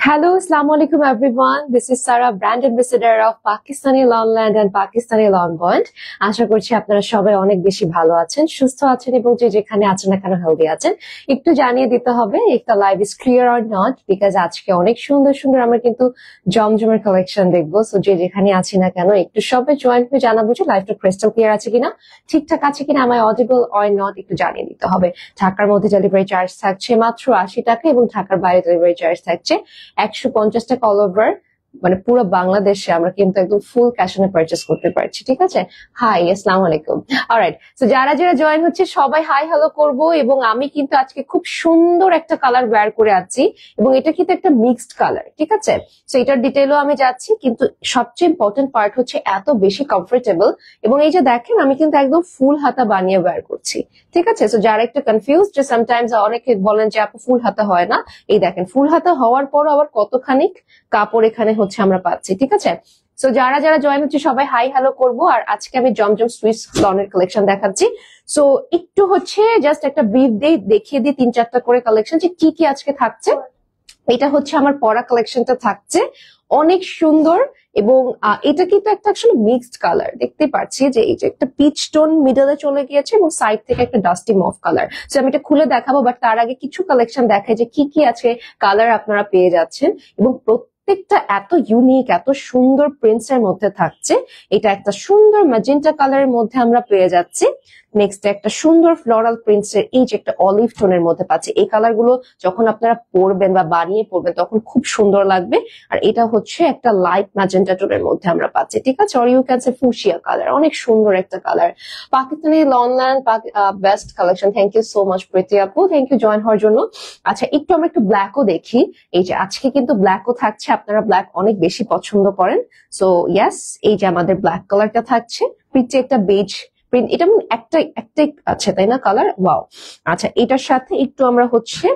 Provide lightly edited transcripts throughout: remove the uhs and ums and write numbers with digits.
Hello, Assalamu alaikum everyone. This is Sarah, brand ambassador of Pakistani Lawnland and Pakistani Lawn Bond. আশা করছি আপনারা সবাই অনেক বেশি ভালো আছেন, সুস্থ আছেন এবং যে যেখানে আছেন না কেন হেলদি আছেন। একটু জানিয়ে দিতে হবে if the live is clear or not, because আজকে অনেক সুন্দর সুন্দর আমরা কিন্তু জমজমের কালেকশন দেখবো। সো যে যেখানে আছি না কেন একটু সবাই জয়েন হয়ে জানাবো যে লাইভটা ক্রিস্টাল ক্লিয়ার আছে কিনা, ঠিকঠাক আছে কিনা, am I audible or not একটু জানিয়ে দিতে হবে। ঢাকার মধ্যে ডেলিভারি চার্জ থাকছে মাত্র 80 টাকা এবং ঢাকার বাইরে ডেলিভারি চার্জ থাকছে 150 টাকা অল ওভার, মানে পুরো বাংলাদেশে আমরা কিন্তু একদম ফুল ক্যাশ অনে পারচেজ করতে পারছি। ঠিক আছে, হাই আসসালামু আলাইকুম। অলরাইট, সো যারা যারা জয়েন হচ্ছে সবাই হাই হ্যালো করব। এবং আমি কিন্তু আজকে খুব সুন্দর একটা কালার ওয়্যার করে আছি এবং এটা কিন্তু একটা মিক্সড কালার। ঠিক আছে, সো এটার ডিটেইলও আমি যাচ্ছি, কিন্তু সবচেয়ে ইম্পর্টেন্ট পার্ট হচ্ছে এত বেশি কমফোর্টেবল। এবং এই যে দেখেন আমি কিন্তু একদম ফুল হাতা বানিয়ে ওয়্যার করছি। ঠিক আছে, সো যারা একটু কনফিউজ যে সামটাইমস অনেকে বলেন যে আপু ফুল হাতা হয় না, এই দেখেন ফুল হাতা হওয়ার পরও আবার কতখানি কাপড় এখানে হচ্ছে আমরা পাচ্ছি। ঠিক আছে, সো যারা যারা জয়েন হচ্ছে সবাই হাই হ্যালো করবো। আর আজকে আমি জমজম সুইস লনের কালেকশন দেখাচ্ছি। সো একটু হচ্ছে জাস্ট একটা ব্রিফ দেখিয়ে দিই 3-4টা করে কালেকশন যে কি কি আজকে থাকছে। এটা হচ্ছে আমার পরা কালেকশনটা থাকছে, অনেক সুন্দর। এবং এটা কিন্তু একটা আসলে মিক্সড কালার, দেখতে পাচ্ছি যে এই যে একটা পিচ টোন মিডলে চলে গিয়েছে এবং সাইড থেকে একটা ডাস্টি মফ কালার। সো আমি এটা খুলে দেখাবো, বাট তার আগে কিছু কালেকশন দেখাই যে কি কি আছে কালার আপনারা পেয়ে যাচ্ছেন। এবং প্রত্যেকটা এত ইউনিক, এত সুন্দর প্রিন্টস এর মধ্যে থাকছে। এটা একটা সুন্দর ম্যাজেন্টা কালারের মধ্যে আমরা পেয়ে যাচ্ছি। নেক্সট একটা সুন্দর ফ্লোরাল প্রিন্টস এর এই যে একটা অলিভ টোনের মধ্যে পাচ্ছি। এই কালার গুলো যখন আপনারা পরবেন বা বানিয়ে পরবেন তখন খুব সুন্দর লাগবে। আর এটা হচ্ছে একটা লাইট ম্যাজেন্টা টোনের মধ্যে আমরা পাচ্ছি। ঠিক আছে, or you can say fuchsia colour, অনেক সুন্দর একটা colour. Pakistani Lawnland best collection. Thank you so much Preeti আপু, থ্যাংক ইউ জয়েন হওয়ার জন্য। আচ্ছা, একটু আমরা একটু ব্ল্যাকও দেখি। এই যে আজকে কিন্তু ব্ল্যাকও থাকছে, আপনারা ব্ল্যাক অনেক বেশি পছন্দ করেন। সো ইয়াস, এই যে আমাদের ব্ল্যাক কালারটা থাকছে, পিচ্ছে একটা বেজ প্রিন্ট, এটা একটাই আছে তাই না কালার, ওয়াও। আচ্ছা, এটার সাথে একটু আমরা হচ্ছে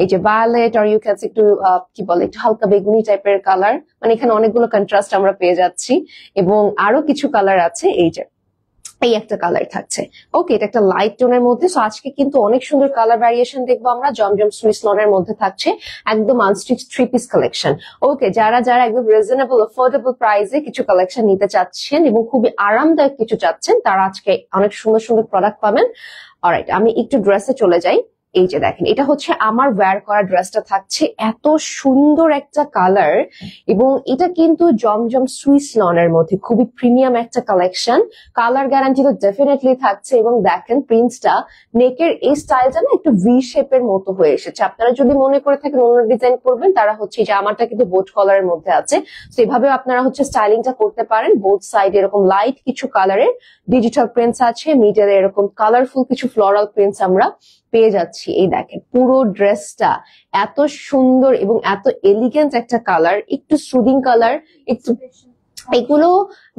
এই যে ভায়োলেট আর ইউ ক্যান একটু কি বলে একটু হালকা বেগুনি টাইপের কালার, মানে এখানে অনেকগুলো কন্ট্রাস্ট আমরা পেয়ে যাচ্ছি। এবং আরো কিছু কালার আছে, এই যে এই একটা কালার থাকছে। ওকে, এটা একটা লাইট টোনের মধ্যে। সো আজকে কিন্তু অনেক সুন্দর কালার ভ্যারিয়েশন দেখবো আমরা। জমজম সুইস লনের মধ্যে থাকছে একদম আনস্টিচ 3 পিস কালেকশন। ওকে, যারা যারা একদম রিজনেবল অ্যাফোর্ডেবল প্রাইসে কিছু কালেকশন নিতে চাচ্ছেন এবং খুবই আরামদায়ক কিছু চাচ্ছেন, তারা আজকে অনেক সুন্দর সুন্দর প্রোডাক্ট পাবেন। অলরাইট, আমি একটু ড্রেসে চলে যাই। এই যে দেখেন, এটা হচ্ছে আমার ওয়্যার করা ড্রেসটা থাকছে, এত সুন্দর একটা কালার। এবং এটা কিন্তু জমজম সুইস লনের মধ্যে খুবই প্রিমিয়াম একটা কালেকশন। কালার গ্যারান্টি তো ডেফিনেটলি থাকছে। এবং দেখেন প্রিন্টসটা, নেকের এই স্টাইলটা না একটু ভি শেপের মতো হয়ে এসেছে। আপনারা যদি মনে করে থাকেন অন্য ডিজাইন করবেন, তারা হচ্ছে যে আমারটা কিন্তু বোট কলারের মধ্যে আছে, তো এভাবে আপনারা হচ্ছে স্টাইলিংটা করতে পারেন। বোথ সাইড এরকম লাইট কিছু কালারের ডিজিটাল প্রিন্টস আছে, মিডলে এরকম কালারফুল কিছু ফ্লোরাল প্রিন্টস আমরা পেয়ে যাচ্ছি। এই দেখেন পুরো ড্রেসটা এত সুন্দর এবং এত এলিগেন্ট একটা কালার, একটু সুদিং কালার, একটু এগুলো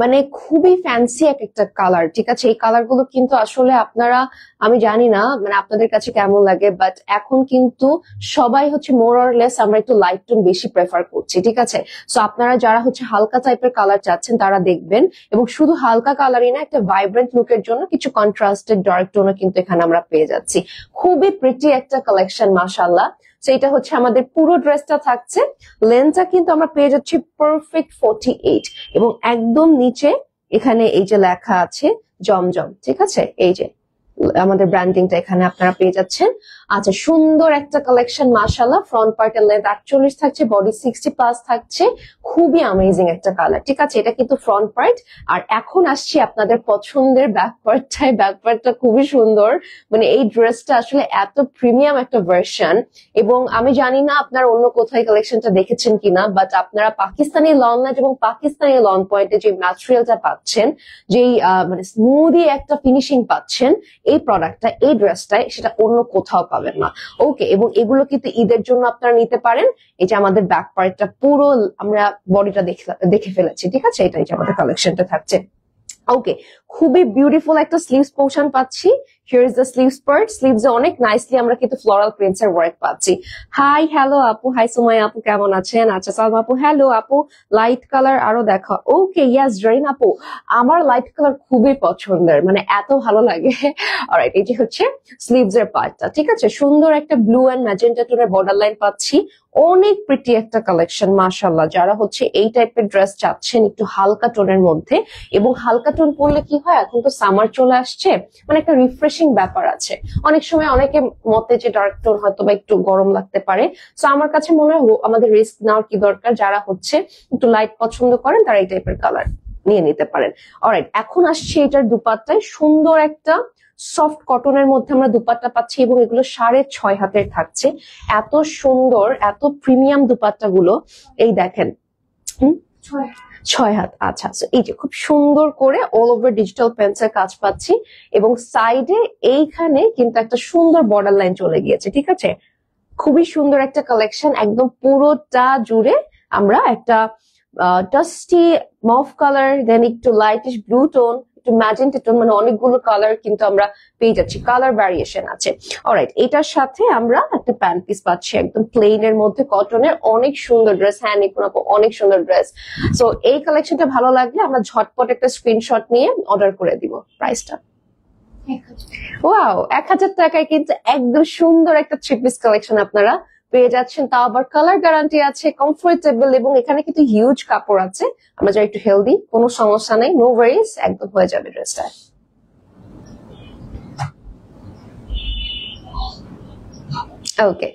মানে খুবই ফ্যান্সি একটা কালার। ঠিক আছে, এই কালার গুলো কিন্তু আসলে আপনারা, আমি জানি না মানে আপনাদের কাছে কেমন লাগে, বাট এখন কিন্তু সবাই হচ্ছে মোর অর লেস আমরা একটু লাইট টোন বেশি প্রেফার করছি। ঠিক আছে, সো আপনারা যারা হচ্ছে হালকা টাইপের কালার চাচ্ছেন তারা দেখবেন। এবং শুধু হালকা কালারই না, একটা ভাইব্রেন্ট লুকের জন্য কিছু কন্ট্রাস্টেড ডার্ক টোনও কিন্তু এখানে আমরা পেয়ে যাচ্ছি। খুবই প্রিটি একটা কালেকশন, মাশাআল্লাহ। সো এটা হচ্ছে আমাদের পুরো ড্রেসটা থাকছে। লেন্থটা কিন্তু আমরা পেয়ে যাচ্ছি পারফেক্ট 48 এবং একদম নিচে এখানে এই যে লেখা আছে জমজম। ঠিক আছে, এই যে আমাদের ব্র্যান্ডিংটা এখানে আপনারা পেয়ে যাচ্ছেন। আচ্ছা, সুন্দর একটা কালেকশন মাশাআল্লাহ। ফ্রন্ট পার্টের লেন্থ 48 থাকছে, বডি 60+ থাকছে, খুবই অ্যামেজিং একটা কালার। ঠিক আছে, এটা কিন্তু ফ্রন্ট পার্ট। আর এখন আসছি আপনাদের পছন্দের ব্যাক পার্টটায়। ব্যাক পার্টটা খুবই সুন্দর, মানে এই ড্রেসটা আসলে এত প্রিমিয়াম একটা ভার্সন। এবং আমি জানি না আপনারা অন্য কোথায় কালেকশনটা দেখেছেন কিনা, বাট আপনারা পাকিস্তানি লনল্যান্ড এবং পাকিস্তানি লন পয়েন্টে যে ম্যাটেরিয়ালটা পাচ্ছেন, যেই মানে স্মুদি একটা ফিনিশিং পাচ্ছেন এই প্রোডাক্টটা, এই ড্রেসটায়, সেটা অন্য কোথাও পাবেন না। ওকে, এবং এগুলো কিন্তু ঈদের জন্য আপনারা নিতে পারেন। এই যে আমাদের ব্যাক পার্টটা পুরো আমরা বডিটা দেখে ফেলেছি। ঠিক আছে, এটাই যে আমাদের কালেকশনটা থাকছে। ওকে, খুবই বিউটিফুল একটা স্লিভস পোর্শন পাচ্ছি, here is the sleeves part. Sleeves এ অনেক নাইসলি আমরা কিন্তু ফ্লোরাল প্রিন্টস এর ওয়ার্ক পাচ্ছি। হাই হ্যালো আপু, হাই সুমাইয়া আপু কেমন আছেন? আচ্ছা সালমা আপু হ্যালো আপু, লাইট কালার আরো দেখা। ওকে ইয়াস জরিন আপু, আমার লাইট কালার খুবই পছন্দের, মানে এত ভালো লাগে। অলরাইট, এই যে হচ্ছে স্লিভস এর পার্টটা, ঠিক আছে। সুন্দর একটা ব্লু এন্ড ম্যাজেন্টা টোনের বর্ডার লাইন পাচ্ছি, অনেক প্রিটি একটা কালেকশন মাশাআল্লাহ। যারা হচ্ছে এই টাইপের ড্রেস চাচ্ছেন একটু হালকা টোনের মধ্যে, এবং হালকা টোন পরলে কি হয়, এখন তো সামার চলে আসছে, মানে একটা রিফ্রেশিং ব্যাপার আছে। অনেক সময় অনেকে মতে যে ডার্ক টোন হয়তো বা একটু গরম লাগতে পারে, তো আমার কাছে মনে হয় আমাদের রিস্ক নেওয়ার কি দরকার। যারা হচ্ছে একটু লাইট পছন্দ করেন তারা এই টাইপের কালার নিয়ে নিতে পারেন। অলরাইট, এখন আসছে এটার দুপাট্টায় সুন্দর একটা সফট কটনের মধ্যে আমরা দুপাট্টা পাচ্ছি, এবং এগুলো 6.5 হাতের থাকছে। এত সুন্দর, এত প্রিমিয়াম দুপাট্টা গুলো, এই দেখেন 6 হাত। আচ্ছা, এই যে খুব সুন্দর করে অল ওভার ডিজিটাল পেন্সের কাজ পাচ্ছি, এবং সাইডে এইখানে কিন্তু একটা সুন্দর বর্ডার লাইন চলে গিয়েছে, ঠিক আছে। খুবই সুন্দর একটা কালেকশন, একদম পুরোটা জুড়ে আমরা একটা ডাস্টি মফ কালার, দেন একটু লাইটিশ ব্লু টোন, একটু ম্যাজেন্টা টোন, মানে অনেকগুলো কালার কিন্তু আমরা পেয়ে যাচ্ছি, কালার ভ্যারিয়েশন আছে। অলরাইট, এটার সাথে আমরা একটা প্যান্ট পিস পাচ্ছি একদম প্লেন এর মধ্যে, কটনের, অনেক সুন্দর ড্রেস। হ্যাঁ নিপুণ আপু, অনেক সুন্দর ড্রেস। সো এই কালেকশনটা ভালো লাগলে আমরা ঝটপট একটা স্ক্রিনশট নিয়ে অর্ডার করে দিব। প্রাইসটা ওয়াও, 1000 টাকায় কিন্তু একদম সুন্দর একটা থ্রি পিস কালেকশন আপনারা পেয়ে যাচ্ছেন, তাও আবার কালার গ্যারান্টি আছে, কমফোর্টেবল, এবং এখানে কিন্তু হিউজ কাপড় আছে। আমরা যারা একটু হেলদি, কোনো সমস্যা নেই, নো ওয়ারিজ, একদম হয়ে যাবে ড্রেসটা। ওকে,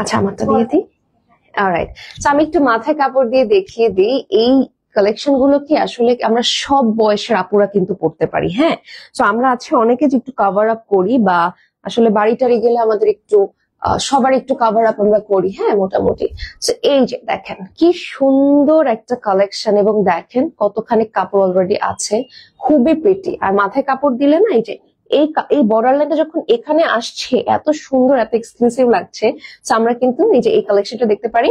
আচ্ছা আমারটা দিয়ে দিই। অলরাইট, তো আমি একটু মাথায় কাপড় দিয়ে দেখিয়ে দিই এই কালেকশন গুলো কি আসলে আমরা সব বয়সের আপুরা কিন্তু পড়তে পারি। হ্যাঁ, তো আমরা আছে অনেকে যে একটু কভার আপ করি, বা আসলে বাড়ি টাড়ি গেলে আমাদের একটু সবার একটু কভার আপ আমরা করি, হ্যাঁ মোটামুটি। তো এই যে দেখেন কি সুন্দর একটা কালেকশন, এবং দেখেন কতখানি কাপড় অলরেডি আছে, খুবই প্রিটি। আর মাথায় কাপড় দিলে না, এই যে এই বর্ডার লাইনটা যখন এখানে আসছে, এত সুন্দর, এত এক্সক্লুসিভ লাগছে। আমরা কিন্তু এই যে এই কালেকশনটা দেখতে পারি।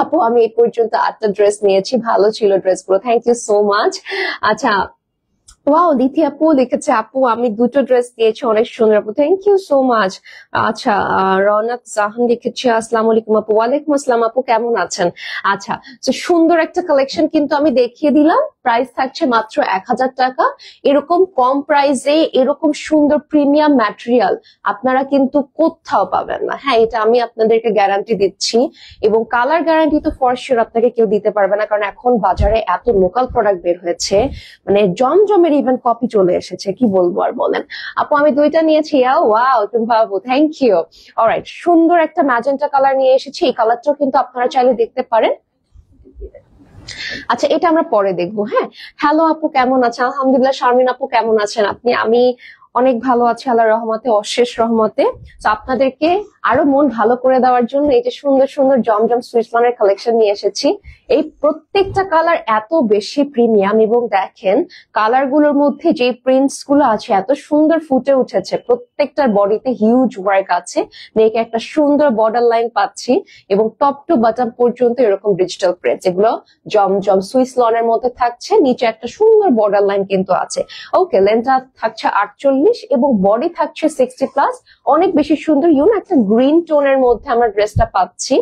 আপু আমি এই পর্যন্ত 8টা ড্রেস নিয়েছি, ভালো ছিল ড্রেসগুলো, থ্যাংক ইউ সো মাচ। আচ্ছা, ওয়াও, দিতি আপু লিখেছে, আপু আমি 2টো ড্রেস দিয়েছি, অনেক সুন্দর আপু, থ্যাংক ইউ সো মাচ। আচ্ছা, রওনাক জাহান লিখেছে, আসসালামু আলাইকুম আপু। ওয়ালাইকুম আসসালাম আপু, কেমন আছেন? আচ্ছা, তো সুন্দর একটা কালেকশন কিন্তু আমি দেখিয়ে দিলাম। প্রাইস থাকছে মাত্র 1000 টাকা। এরকম কম প্রাইসে এরকম সুন্দর প্রিমিয়াম ম্যাটেরিয়াল আপনারা কিন্তু কোথাও পাবেন না। হ্যাঁ, এটা আমি আপনাদেরকে গ্যারান্টি দিচ্ছি, এবং কালার গ্যারান্টি তো ফর শিওর আপনাকে কেউ দিতে পারবে না, কারণ এখন বাজারে এত লোকাল প্রোডাক্ট বের হয়েছে, মানে জমজমের ইভেন কপি চলে এসেছে, কি বলবো আর বলেন। আপু আমি 2টা নিয়েছি। ওয়াও তুমি ভাবো, থ্যাংক ইউ। অলরাইট, সুন্দর একটা ম্যাজেন্টা কালার নিয়ে এসেছি, এই কালারটাও কিন্তু আপনারা চাইলে দেখতে পারেন। আচ্ছা, এটা আমরা পরে দেখবো। হ্যাঁ, হ্যালো আপু কেমন আছেন? আলহামদুলিল্লাহ। শারমিন আপু কেমন আছেন আপনি? আমি অনেক ভালো আছি আল্লাহর রহমতে, অশেষ রহমতে। তো আপনাদেরকে আরো মন ভালো করে দেওয়ার জন্য এই যে সুন্দর সুন্দর জমজম সুইসমানের কালেকশন নিয়ে এসেছি। এই প্রত্যেকটা কালার এত বেশি প্রিমিয়াম, এবং দেখেন কালার গুলোর মধ্যে যে প্রিন্টস গুলো আছে এত সুন্দর ফুটে উঠেছে, প্রত্যেকটার বডিতে হিউজ ওয়ার্ক আছে। নেকে একটা সুন্দর বর্ডার লাইন পাচ্ছি, এবং টপ টু বটম পর্যন্ত এরকম ডিজিটাল প্রিন্টস, এগুলো জমজম সুইস লনের মধ্যে থাকছে। নিচে একটা সুন্দর বর্ডার লাইন কিন্তু আছে। ওকে, লেন্থটা থাকছে 48 এবং বডি থাকছে 60+। অনেক বেশি সুন্দর, একটা গ্রিন টোনের মধ্যে আমরা ড্রেসটা পাচ্ছি।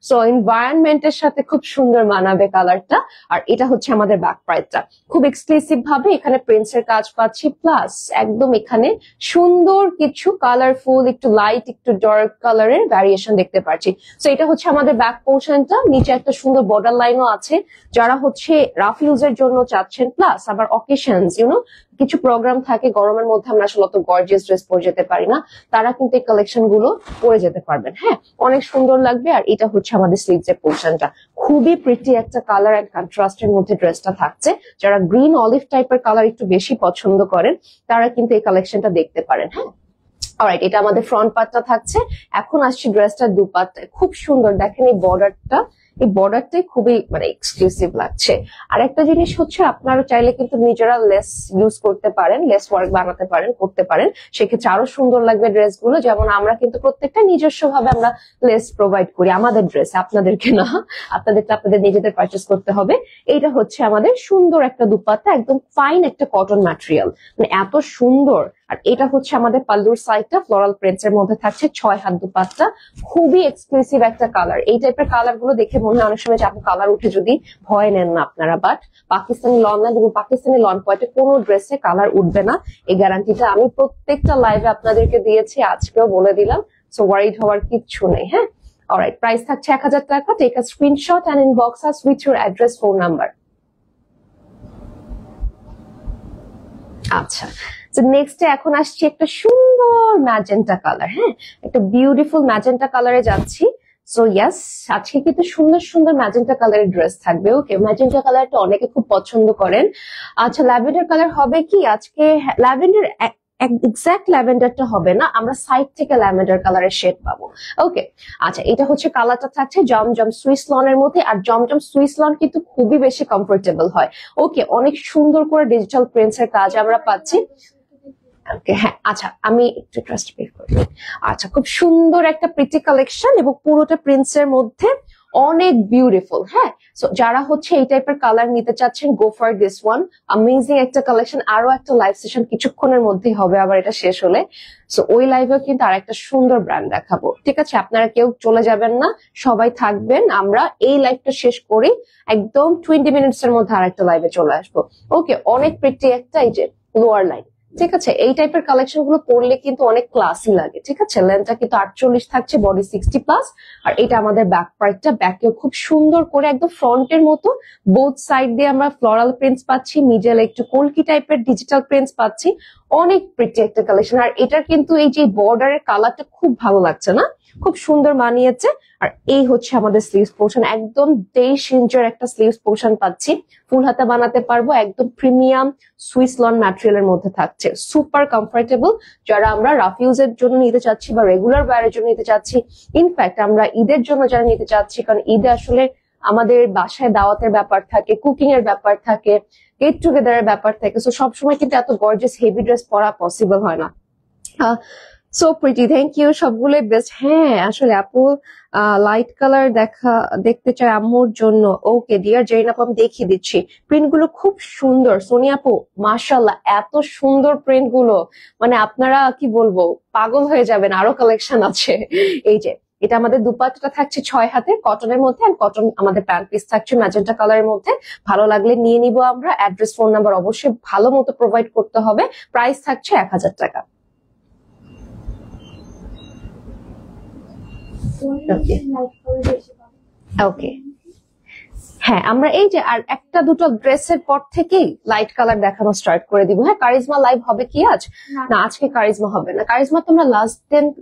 সো এনভায়রনমেন্টের সাথে খুব সুন্দর মানাবে কালারটা। আর এটা হচ্ছে আমাদের ব্যাক পার্টটা, খুব এক্সক্লুসিভ ভাবে এখানে প্রিন্টস এর কাজ পাচ্ছি, প্লাস একদম এখানে সুন্দর কিছু কালারফুল, একটু লাইট একটু ডার্ক কালারের ভ্যারিয়েশন দেখতে পাচ্ছি। সো এটা হচ্ছে আমাদের ব্যাক পোর্শনটা। নিচে একটা সুন্দর বর্ডার লাইনও আছে, যারা হচ্ছে রাফ ইউজের জন্য চাচ্ছেন, প্লাস আবার অকেশনস কিছু প্রোগ্রাম থাকে, গরমের মধ্যে আমরা আসলে অত গর্জিয়াস ড্রেস পরে যেতে পারি না, তারা কিন্তু এই কালেকশন গুলো পরে যেতে পারবেন। হ্যাঁ, অনেক সুন্দর লাগবে। আর এটা হচ্ছে আমাদের স্লিভস এর পোর্শনটা, খুবই প্রিটি একটা কালার এন্ড কন্ট্রাস্টের মধ্যে ড্রেসটা থাকছে। যারা গ্রিন অলিভ টাইপের কালার একটু বেশি পছন্দ করেন, তারা কিন্তু এই কালেকশনটা দেখতে পারেন। হ্যাঁ, অলরাইট, এটা আমাদের ফ্রন্ট পার্টটা থাকছে। এখন আসছে ড্রেসটার দুপাট্টা, খুব সুন্দর। দেখেন এই বর্ডারটা, এই বর্ডারটাই খুবই মানে এক্সক্লুসিভ লাগছে। আর একটা জিনিস হচ্ছে, আপনারা চাইলে কিন্তু নিজেরা লেস ইউজ করতে পারেন, লেস ওয়ার্ক বানাতে পারেন, করতে পারেন, সেক্ষেত্রে আরো সুন্দর লাগবে ড্রেসগুলো। যেমন আমরা কিন্তু প্রত্যেকটা নিজস্ব ভাবে আমরা লেস প্রোভাইড করি আমাদের ড্রেসে, আপনাদেরকে না, আপনাদেরকে আপনাদের নিজেদের পারচেস করতে হবে। এইটা হচ্ছে আমাদের সুন্দর একটা দুপাট্টা, একদম ফাইন একটা কটন ম্যাটেরিয়াল, মানে এত সুন্দর, আর এটা হচ্ছে আমাদের পাল্লুর সাইডটা ফ্লোরাল প্রিন্টস এর মধ্যে থাকছে 6 হাত দুপাট্টা, খুবই এক্সক্লুসিভ একটা কালার। এই টাইপের কালার গুলো দেখে মনে হয় অনেক সময় যে আপনি কালার উঠে যদি ভয় নেন না আপনারা, বাট পাকিস্তানি লন এবং পাকিস্তানি লন পয়েন্টে কোনো ড্রেসে কালার উঠবে না, এই গ্যারান্টিটা আমি প্রত্যেকটা লাইভে আপনাদেরকে দিয়েছি, আজকেও বলে দিলাম। সো ওয়ারিড হওয়ার কিচ্ছু নেই। হ্যাঁ, অলরাইট, প্রাইস থাকছে 1000 টাকা। Take a screenshot and inbox us with your address, phone number. আচ্ছা, তো নেক্সট এখন আসছি একটা সুন্দর ম্যাজেন্টা কালার। হ্যাঁ, একটা বিউটিফুল ম্যাজেন্টা কালারে যাচ্ছি। সো ইয়াস, আজকে কিন্তু সুন্দর সুন্দর ম্যাজেন্টা কালারের ড্রেস থাকবে। ওকে, ম্যাজেন্টা কালারটা অনেকে খুব পছন্দ করেন। আচ্ছা, ল্যাভেন্ডার কালার হবে কি আজকে? ল্যাভেন্ডার এক্সাক্ট ল্যাভেন্ডারটা হবে না, আমরা সাইড থেকে ল্যাভেন্ডার কালারের শেড পাবো। ওকে, আচ্ছা, এটা হচ্ছে কালারটা থাকছে জমজম সুইস লনের মধ্যে। আর জমজম সুইস লন কিন্তু খুবই বেশি কমফোর্টেবল হয়। ওকে, অনেক সুন্দর করে ডিজিটাল প্রিন্টস এর কাজ আমরা পাচ্ছি। ওকে, হ্যাঁ, আচ্ছা, আমি একটু ট্রাস্ট পে করি। আচ্ছা, খুব সুন্দর একটা প্রিটি কালেকশন এবং পুরোটা প্রিন্টস এর মধ্যে অনেক বিউটিফুল। হ্যাঁ, সো যারা হচ্ছে এই টাইপের কালার নিতে চাচ্ছেন, go for this one. Amazing একটা কালেকশন। আরো একটা লাইভ সেশন কিছুক্ষণের মধ্যেই হবে, আবার এটা শেষ হলে। সো ওই লাইভেও কিন্তু আর একটা সুন্দর ব্র্যান্ড দেখাবো। ঠিক আছে, আপনারা কেউ চলে যাবেন না, সবাই থাকবেন। আমরা এই লাইভটা শেষ করি, একদম 20 মিনিটস এর মধ্যে আর একটা লাইভে চলে আসবো। ওকে, অনেক প্রিটি একটা এই যে লোয়ার লাইন। ঠিক আছে, এই টাইপের কালেকশন গুলো পরলে কিন্তু অনেক ক্লাসি লাগে। ঠিক আছে, লেন্থটা কিন্তু 48 থাকছে, বডি 60+। আর এটা আমাদের ব্যাক পার্টটা, ব্যাকেও খুব সুন্দর করে একদম ফ্রন্টের মতো বোথ সাইড দিয়ে আমরা ফ্লোরাল প্রিন্টস পাচ্ছি, মিডলে একটু কলকি টাইপের ডিজিটাল প্রিন্টস পাচ্ছি। অনেক প্রিটি একটা কালেকশন। আর এটার কিন্তু এই যে বর্ডারের কালারটা খুব ভালো লাগছে না, খুব সুন্দর মানিয়েছে। আর এই হচ্ছে আমাদের স্লিভস পোর্শন, একদম 23 ইঞ্চের একটা স্লিভস পোর্শন পাচ্ছি। ফুল হাতা বানাতে পারবো, একদম প্রিমিয়াম সুইস লন ম্যাটেরিয়ালের মধ্যে থাকছে, সুপার কমফোর্টেবল। যারা আমরা রাফ ইউজের জন্য নিতে চাচ্ছি বা রেগুলার ওয়্যারের জন্য নিতে চাচ্ছি, ইনফ্যাক্ট আমরা ঈদের জন্য যারা নিতে চাচ্ছি, কারণ ঈদে আসলে আমাদের বাসায় দাওয়াতের ব্যাপার থাকে, কুকিং এর ব্যাপার থাকে, গেট টুগেদারের ব্যাপার থাকে। সো সবসময় কিন্তু এত গর্জিয়াস হেভি ড্রেস পরা পসিবল হয় না। সো প্রিটি, থ্যাংক ইউ, সবগুলোই বেস্ট। হ্যাঁ, আসলে আপু লাইট কালার দেখতে চাই আম্মুর জন্য। ওকে ডিয়ার জেরিন আপু, আমি দেখিয়ে দিচ্ছি। প্রিন্ট গুলো খুব সুন্দর। সোনিয়া আপু, মাশাআল্লাহ, এত সুন্দর প্রিন্ট গুলো, মানে আপনারা কি বলবো, পাগল হয়ে যাবেন। আরো কালেকশন আছে। এই যে এটা আমাদের দুপাট্টাটা থাকছে 6 হাতে কটনের মধ্যে, আর কটন আমাদের প্যান্ট পিস থাকছে ম্যাজেন্টা কালারের মধ্যে। ভালো লাগলে নিয়ে নিব আমরা। অ্যাড্রেস, ফোন নাম্বার অবশ্যই ভালো মতো প্রোভাইড করতে হবে। প্রাইস থাকছে 1000 টাকা। ওকে, হ্যাঁ, আমরা এই যে আর একটা দুটো ড্রেসের পর থেকেই লাইট কালার দেখানো স্টার্ট করে দিব। হ্যাঁ, কারিজমা লাইভ হবে কি আজ? না, আজকে কারিজমা হবে না। কারিজমা তো আমরা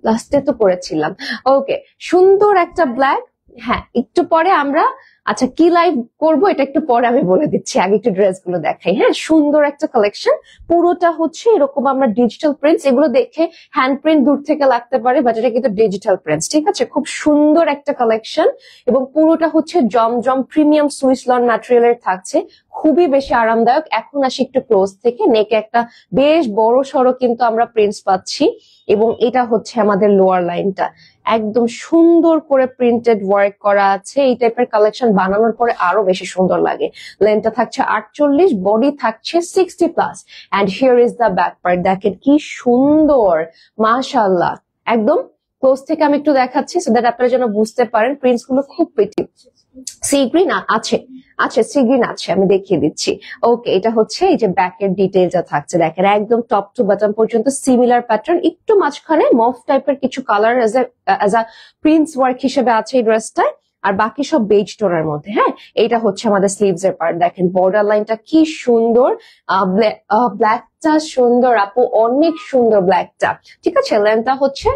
লাস্টে তো করেছিলাম। ওকে, সুন্দর একটা ব্ল্যাক। হ্যাঁ, একটু পরে আমরা, আচ্ছা, কি লাইভ করব এটা একটু পরে আমি বলে দিচ্ছি, আগে একটু ড্রেস গুলো দেখাই। হ্যাঁ, সুন্দর একটা কালেকশন, পুরোটা হচ্ছে এরকম আমরা ডিজিটাল প্রিন্টস। এগুলো দেখে হ্যান্ড প্রিন্ট দূর থেকে লাগতে পারে, বাট এটা কিন্তু ডিজিটাল প্রিন্টস। ঠিক আছে, খুব সুন্দর একটা কালেকশন এবং পুরোটা হচ্ছে জমজম প্রিমিয়াম সুইস লন ম্যাটেরিয়ালের থাকছে, খুবই বেশি আরামদায়ক। এখন আসি একটু ক্লোজ থেকে, নেকে একটা বেশ বড় সড়ো কিন্তু আমরা প্রিন্টস পাচ্ছি। এবং এটা হচ্ছে আমাদের লোয়ার লাইনটা, একদম সুন্দর করে প্রিন্টেড ওয়ার্ক করা আছে। এই টাইপের কালেকশন বানানোর পরে আরো বেশি সুন্দর লাগে। লেন্থটা থাকছে 48, বডি থাকছে 60+। And here is the back part, দেখেন কি সুন্দর, মাশাআল্লাহ। একদম ক্লোজ থেকে আমি একটু দেখাচ্ছি সো দ্যাট আপনারা যেন বুঝতে পারেন প্রিন্টস গুলো খুব প্রিটি। সি গ্রিন আছে, আচ্ছা, সি গ্রিন আছে, আমি দেখিয়ে দিচ্ছি। ওকে, এটা হচ্ছে এই যে ব্যাকের ডিটেইলটা থাকছে, দেখেন একদম টপ টু বটম পর্যন্ত সিমিলার প্যাটার্ন, একটু মাঝখানে মফ টাইপের কিছু colour as a prints work হিসেবে আছে এই ড্রেসটায়। আর বাকি সব বেজ টোনের মধ্যে। হ্যাঁ, এটা হচ্ছে আমাদের স্লিভস এর পার্ট, দেখেন বর্ডার লাইনটা কি সুন্দর, ব্ল্যাকটা সুন্দর আপু, অনেক সুন্দর ব্ল্যাকটা। ঠিক আছে, লেন্থটা হচ্ছে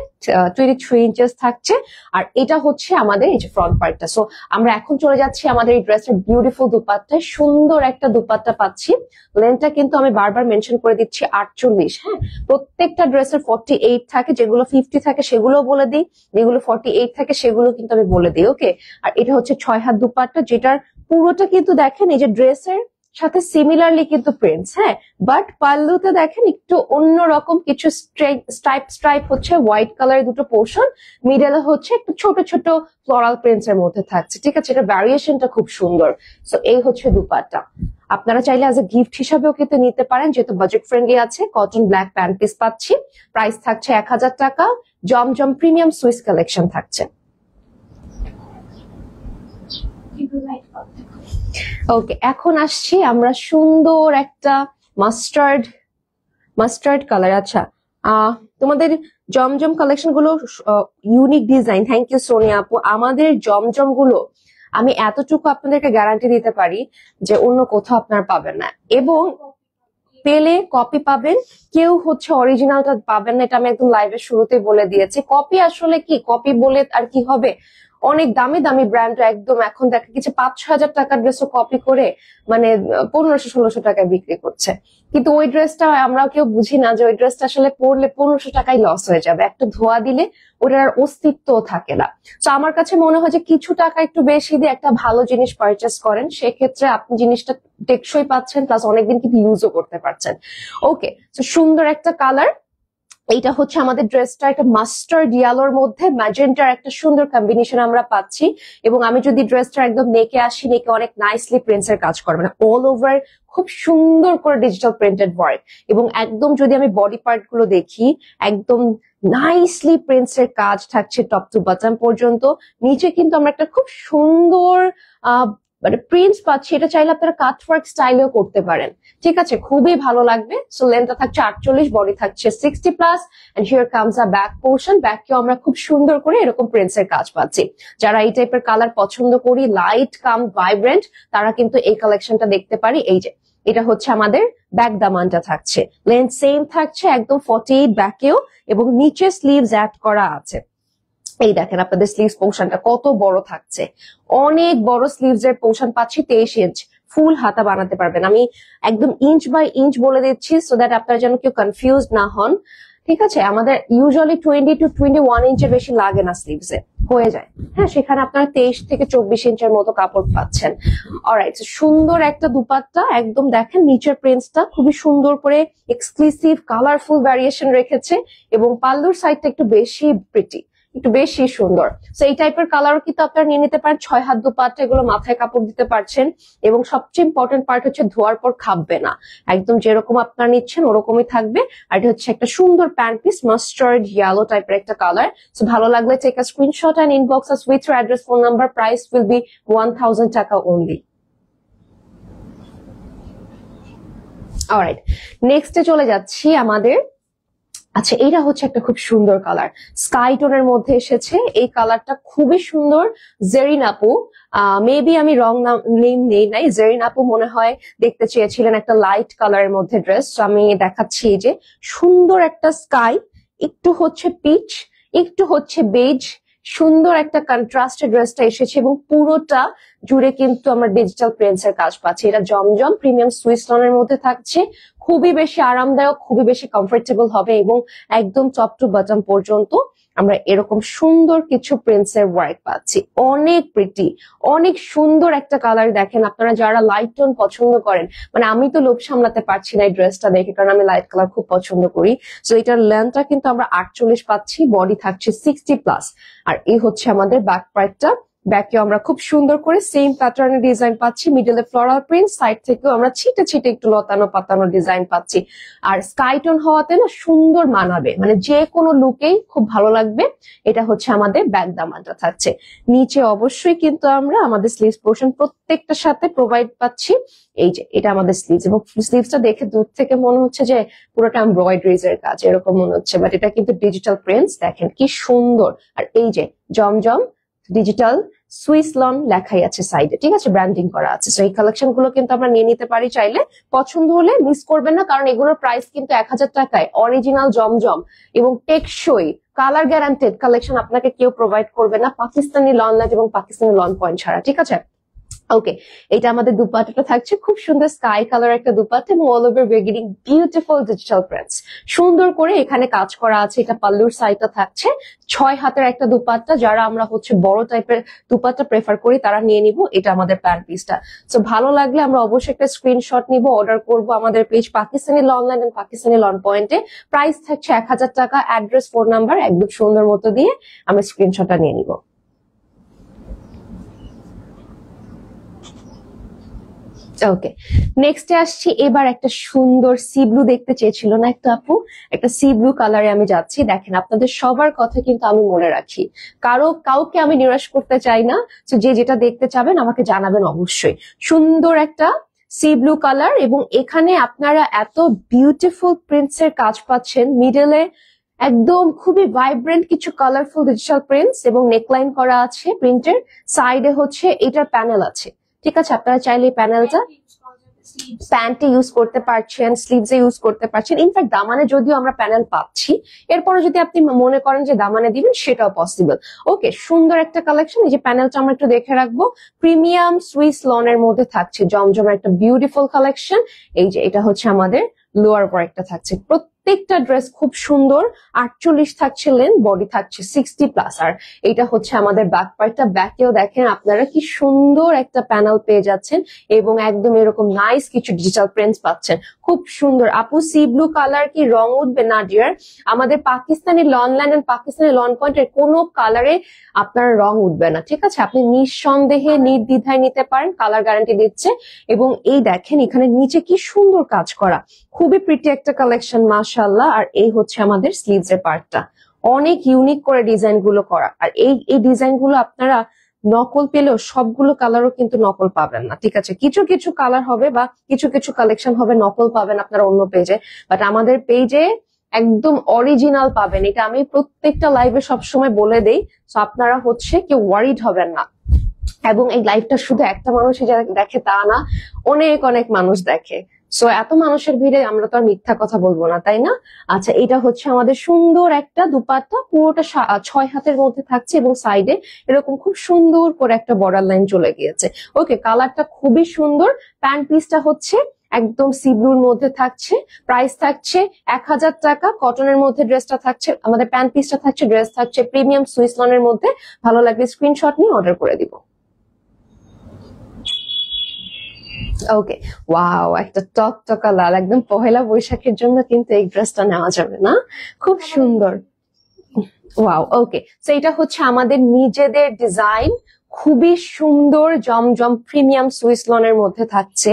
23 ইঞ্চেস থাকছে। আর এটা হচ্ছে আমাদের এই যে ফ্রন্ট পার্টটা। সো আমরা এখন চলে যাচ্ছি আমাদের এই ড্রেসের বিউটিফুল দুপাট্টায়। সুন্দর একটা দুপাট্টা পাচ্ছি, লেন্থটা কিন্তু আমি বারবার মেনশন করে দিচ্ছি 48। হ্যাঁ, প্রত্যেকটা ড্রেসের 48 থাকে, যেগুলো 50 থাকে সেগুলো বলে দিই, যেগুলো 48 থাকে সেগুলো কিন্তু আমি বলে দিই। ওকে, আর এটা হচ্ছে 6 হাত দুপাট্টা, যেটার পুরোটা কিন্তু দেখেন এই যে ড্রেসের সাথে সিমিলারলি কিন্তু প্রিন্টস, হ্যাঁ, বাট পাল্লুতে দেখেন একটু অন্যরকম কিছু স্ট্রাইপ হচ্ছে হোয়াইট কালারের দুটো পোর্শন, মিডলে হচ্ছে একটু ছোট ছোট ফ্লোরাল প্রিন্টস এর মধ্যে থাকছে, ঠিক আছে, এটা ভ্যারিয়েশনটা খুব সুন্দর। সো এই হচ্ছে দুপাট্টা। আপনারা চাইলে অ্যাজ এ গিফট হিসাবেও কিন্তু নিতে পারেন, যেহেতু বাজেট ফ্রেন্ডলি আছে। কটন ব্ল্যাক প্যান্ট পিস পাচ্ছি, প্রাইস থাকছে 1000 টাকা। জমজম প্রিমিয়াম সুইস কালেকশন থাকছে। ওকে, এখন আসছি আমরা সুন্দর একটা মাস্টার্ড কালার। আচ্ছা, তোমাদের জমজম কালেকশন গুলো unique design. Thank you Sonia আপু। আমাদের জমজম গুলো আমি এতটুকু আপনাদেরকে গ্যারান্টি দিতে পারি যে অন্য কোথাও আপনারা পাবেন না, এবং পেলে কপি পাবেন, কেউ হচ্ছে অরিজিনালটা পাবেন না। এটা আমি একদম লাইভের শুরুতেই বলে দিয়েছি। কপি আসলে কি, কপি বলে আর কি হবে, অনেক দামি দামি ব্র্যান্ড একদম এখন দেখা গেছে 5-6 হাজার টাকার ড্রেসও কপি করে মানে 1500-1600 টাকায় বিক্রি করছে, কিন্তু ওই ড্রেসটা আমরা কেউ বুঝি না যে ওই ড্রেসটা আসলে পরলে 1500 টাকায় লস হয়ে যাবে, একটা ধোয়া দিলে ওটার অস্তিত্ব থাকে না। তো আমার কাছে মনে হয় যে কিছু টাকা একটু বেশি দিয়ে একটা ভালো জিনিস পারচেস করেন, সেক্ষেত্রে আপনি জিনিসটা টেকসই পাচ্ছেন, প্লাস অনেকদিন কিন্তু ইউজও করতে পারছেন। ওকে, তো সুন্দর একটা কালার। এইটা হচ্ছে আমাদের ড্রেসটা একটা মাস্টার্ড ইয়েলোর মধ্যে ম্যাজেন্টার একটা সুন্দর কম্বিনেশন আমরা পাচ্ছি, এবং আমি যদি ড্রেসটা একদম নেকে আসি, নেকে অনেক নাইসলি প্রিন্টস এর কাজ করে, মানে অল ওভার খুব সুন্দর করে ডিজিটাল প্রিন্টেড ওয়ার্ক, এবং একদম যদি আমি বডি পার্ট গুলো দেখি একদম নাইসলি প্রিন্টস এর কাজ থাকছে টপ টু বটম পর্যন্ত। নিচে কিন্তু আমরা একটা খুব সুন্দর মানে প্রিন্টস পাচ্ছি, এটা চাইলে আপনারা কাটওয়ার্ক স্টাইলেও করতে পারেন, ঠিক আছে, খুবই ভালো লাগবে। সো লেন্থটা থাকছে 48, বডি থাকছে 60+, and here comes a back portion. ব্যাককেও আমরা খুব সুন্দর করে এরকম প্রিন্টস এর কাজ পাচ্ছি। যারা এই টাইপের কালার পছন্দ করি, লাইট কাম ভাইব্রেন্ট, তারা কিন্তু এই কালেকশনটা দেখতে পারি। এই যে এটা হচ্ছে আমাদের ব্যাক দামানটা থাকছে, লেন্থ সেম থাকছে একদম 48 ব্যাকেও, এবং নিচে স্লিভস অ্যাড করা আছে। এই দেখেন আপনাদের স্লিভস পোর্শনটা কত বড় থাকছে, অনেক বড় স্লিভস এর পোর্শন পাচ্ছি, 23 ইঞ্চ ফুল হাতা বানাতে পারবেন। আমি একদম ইঞ্চ বাই ইঞ্চ বলে দিচ্ছি সো দ্যাট আপনারা যেন কেউ কনফিউজ না হন, ঠিক আছে। আমাদের ইউজুয়ালি 20 to 21 ইঞ্চের বেশি লাগে না স্লিভসে, হয়ে যায়, হ্যাঁ, সেখানে আপনারা 23 থেকে 24 ইঞ্চের মতো কাপড় পাচ্ছেন। অলরাইট, সুন্দর একটা দুপাট্টা, একদম দেখেন নিচের প্রিন্টসটা খুবই সুন্দর করে এক্সক্লুসিভ কালারফুল ভ্যারিয়েশন রেখেছে, এবং পাল্লুর সাইডটা একটু বেশি প্রিটি, একটু বেশি সুন্দর। তো এই টাইপের কালারও কিন্তু আপনারা নিয়ে নিতে পারেন। 6 হাত দুপাট্টা, এগুলো মাথায় কাপড় দিতে পারছেন, এবং সবচেয়ে ইম্পর্টেন্ট পার্ট হচ্ছে ধোয়ার পর খাববে না, একদম যেরকম আপনারা নিচ্ছেন ওরকমই থাকবে। আর এটা হচ্ছে একটা সুন্দর প্যান্ট পিস, মাস্টার্ড ইয়েলো টাইপের একটা কালার। সো ভালো লাগলে take a screenshot and inbox us with your address, phone number, price will be 1000 টাকা অনলি। অলরাইট, নেক্সটে চলে যাচ্ছি আমাদের। আচ্ছা, এইটা হচ্ছে একটা খুব সুন্দর কালার, স্কাই টোনের মধ্যে এসেছে। এই কালারটা খুবই সুন্দর। জেরিন আপু, মেবি আমি রং নেম নেই নাই, জেরিন আপু মনে হয় দেখতে চেয়েছিলেন একটা লাইট কালারের মধ্যে ড্রেস। আমি দেখাচ্ছি, এই যে সুন্দর একটা স্কাই, একটু হচ্ছে পিচ, একটু হচ্ছে বেজ, সুন্দর একটা কন্ট্রাস্টেড ড্রেসটা এসেছে, এবং পুরোটা জুড়ে কিন্তু আমরা ডিজিটাল প্রিন্টস এর কাজ পাচ্ছি। এটা জমজম প্রিমিয়াম সুইস লনের মধ্যে থাকছে, খুবই বেশি আরামদায়ক, খুবই বেশি কমফোর্টেবল হবে, এবং একদম টপ টু বটম পর্যন্ত আমরা এরকম সুন্দর কিছু প্রিন্টস এর ওয়ার্ক পাচ্ছি। অনেক প্রিটি, অনেক সুন্দর একটা কালার। দেখেন আপনারা যারা লাইট টোন পছন্দ করেন, মানে আমি তো লোভ সামলাতে পারছি না এই ড্রেসটা দেখে, কারণ আমি লাইট কালার খুব পছন্দ করি। সো এটার লেন্থটা কিন্তু আমরা 48 পাচ্ছি, বডি থাকছে 60+, আর এই হচ্ছে আমাদের ব্যাক পার্টটা। ব্যাকে আমরা খুব সুন্দর করে সেম প্যাটার্নের ডিজাইন পাচ্ছি, মিডলে ফ্লোরাল প্রিন্ট, সাইড থেকেও আমরা ছিটে ছিটে একটু লতানো পাতানো ডিজাইন পাচ্ছি। আর স্কাই টোন হওয়াতে না সুন্দর মানাবে, মানে যে কোনো লুকেই খুব ভালো লাগবে। এটা হচ্ছে আমাদের ব্যাক দামানটা থাকছে। নিচে অবশ্যই কিন্তু আমরা আমাদের স্লিভস পোর্শন প্রত্যেকটার সাথে প্রোভাইড পাচ্ছি। এই যে এটা আমাদের স্লিভস, এবং স্লিভসটা দেখে দূর থেকে মনে হচ্ছে যে পুরোটা এমব্রয়ডারিজ এর কাজ এরকম মনে হচ্ছে, বাট এটা কিন্তু ডিজিটাল প্রিন্টস। দেখেন কি সুন্দর। আর এই যে জমজম ডিজিটাল সুইস লন লেখাই আছে সাইডে, ঠিক আছে, ব্র্যান্ডিং করা আছে। তো এই কালেকশন গুলো কিন্তু আমরা নিয়ে নিতে পারি চাইলে, পছন্দ হলে মিস করবেন না, কারণ এগুলোর প্রাইস কিন্তু 1000 টাকায় অরিজিনাল জমজম এবং টেকসই কালার গ্যারান্টেড কালেকশন আপনাকে কেউ প্রোভাইড করবে না, পাকিস্তানি লন লাইট এবং পাকিস্তানি লন পয়েন্ট ছাড়া, ঠিক আছে। ওকে, এটা আমাদের দুপাট্টাটা থাকছে খুব সুন্দর স্কাই কালার একটা দুপাট্টা এবং all over we getting beautiful digital prints. সুন্দর করে এখানে কাজ করা আছে। এটা পাল্লুর সাইডটা থাকছে 6 হাতের একটা দুপাট্টা। যারা আমরা হচ্ছে বড় টাইপের দুপাট্টা প্রেফার করি তারা নিয়ে নিব। এটা আমাদের প্যান্ট পিসটা। সো ভালো লাগলে আমরা অবশ্যই একটা স্ক্রিনশট নিব, অর্ডার করব আমাদের page Pakistani Lawnland and Pakistani lawn পয়েন্টে। প্রাইস থাকছে 1000 টাকা। অ্যাড্রেস, ফোন নাম্বার একদম সুন্দর মতো দিয়ে আমরা স্ক্রিনশটটা নিয়ে নিব। ওকে, নেক্সটে আসছি। এবার একটা সুন্দর সি ব্লু দেখতে চেয়েছিল না একটা আপু? একটা সি ব্লু কালারে আমি যাচ্ছি। দেখেন, আপনাদের সবার কথা কিন্তু আমি মনে রাখি, কাউকে আমি নিরাশ করতে চাই না। তো যে যেটা দেখতে চাবেন আমাকে জানাবেন অবশ্যই। সুন্দর একটা সি ব্লু কালার এবং এখানে আপনারা এত বিউটিফুল প্রিন্টস এর কাজ পাচ্ছেন। মিডলে একদম খুবই ভাইব্রেন্ট কিছু কালারফুল ডিজিটাল প্রিন্টস এবং নেকলাইন করা আছে প্রিন্টের। সাইডে হচ্ছে এটার প্যানেল আছে। ঠিক আছে, আপনারা চাইলে এই প্যানেলটা প্যান্টে ইউজ করতে পারছেন, স্লিভসে ইউজ করতে পারছেন। ইনফ্যাক্ট দামানে যদিও আমরা প্যানেল পাচ্ছি, এরপরে যদি আপনি মনে করেন যে দামানে দিবেন সেটাও পসিবল। ওকে, সুন্দর একটা কালেকশন। এই যে প্যানেলটা আমরা একটু দেখে রাখবো। প্রিমিয়াম সুইস লনের মধ্যে থাকছে জমজমের একটা বিউটিফুল কালেকশন। এই যে এটা হচ্ছে আমাদের লোয়ার ওয়ার্কটা থাকছে। প্রত্যেকটা ড্রেস খুব সুন্দর। 48 থাকছে লেন্থ, বডি থাকছে 60+। আর এটা হচ্ছে আমাদের ব্যাক পার্টটা। ব্যাকেও দেখেন আপনারা কি সুন্দর একটা প্যানেল পেয়ে যাচ্ছেন এবং একদম এরকম নাইস কিছু ডিজিটাল প্রিন্টস পাচ্ছেন। খুব সুন্দর। আপু, সি ব্লু কালার কি রং উঠবে না ডিয়ার? আমাদের Pakistani Lawnland and Pakistani loan পয়েন্টের কোনো কালারে আপনার রং উঠবে না। ঠিক আছে, আপনি নিঃসন্দেহে নির্দ্বিধায় নিতে পারেন, কালার গ্যারান্টি দিচ্ছে। এবং এই দেখেন এখানে নিচে কি সুন্দর কাজ করা, খুবই প্রিটি একটা কালেকশন মাশাআল্লাহ। আর এই হচ্ছে আমাদের স্লিভস এর পার্টটা, অনেক ইউনিক করে ডিজাইন গুলো করা। আর এই ডিজাইন গুলো আপনারা নকল পেলেও সবগুলো কালারও কিন্তু নকল পাবেন না। ঠিক আছে, কিছু কিছু কালার হবে বা কিছু কিছু কালেকশন হবে নকল পাবেন আপনারা অন্য পেজে, বাট আমাদের পেজে একদম অরিজিনাল পাবেন। এটা আমি প্রত্যেকটা লাইভে সবসময় বলে দেই। তো আপনারা হচ্ছে কেউ ওয়ারিড হবেন না। এবং এই লাইভটা শুধু একটা মানুষই দেখে তা না, অনেক অনেক মানুষ দেখে। সো এত মানুষের ভিড়ে আমরা তো আর মিথ্যা কথা বলবো না, তাই না? আচ্ছা, এটা হচ্ছে আমাদের সুন্দর একটা দুপাট্টা। পুরোটা 6 হাতের মধ্যে থাকছে এবং সাইডে এরকম খুব সুন্দর করে একটা বর্ডার লাইন চলে গিয়েছে। ওকে, কালারটা খুবই সুন্দর। প্যান্ট পিসটা হচ্ছে একদম সি ব্লুর মধ্যে থাকছে। প্রাইস থাকছে 1000 টাকা। কটনের মধ্যে ড্রেসটা থাকছে, আমাদের প্যান্ট পিসটা থাকছে, ড্রেস থাকছে প্রিমিয়াম সুইস লনের মধ্যে। ভালো লাগলে স্ক্রিনশট নিয়ে অর্ডার করে দিব। ওকে, ওয়াও, একটা টকটকা লাল, একদম পহেলা বৈশাখের জন্য কিন্তু এই ড্রেসটা নেওয়া যাবে না? খুব সুন্দর। ওয়াও, ওকে। তো এটা হচ্ছে আমাদের নিজেদের ডিজাইন, খুবই সুন্দর জমজম প্রিমিয়াম সুইস লনের মধ্যে থাকছে।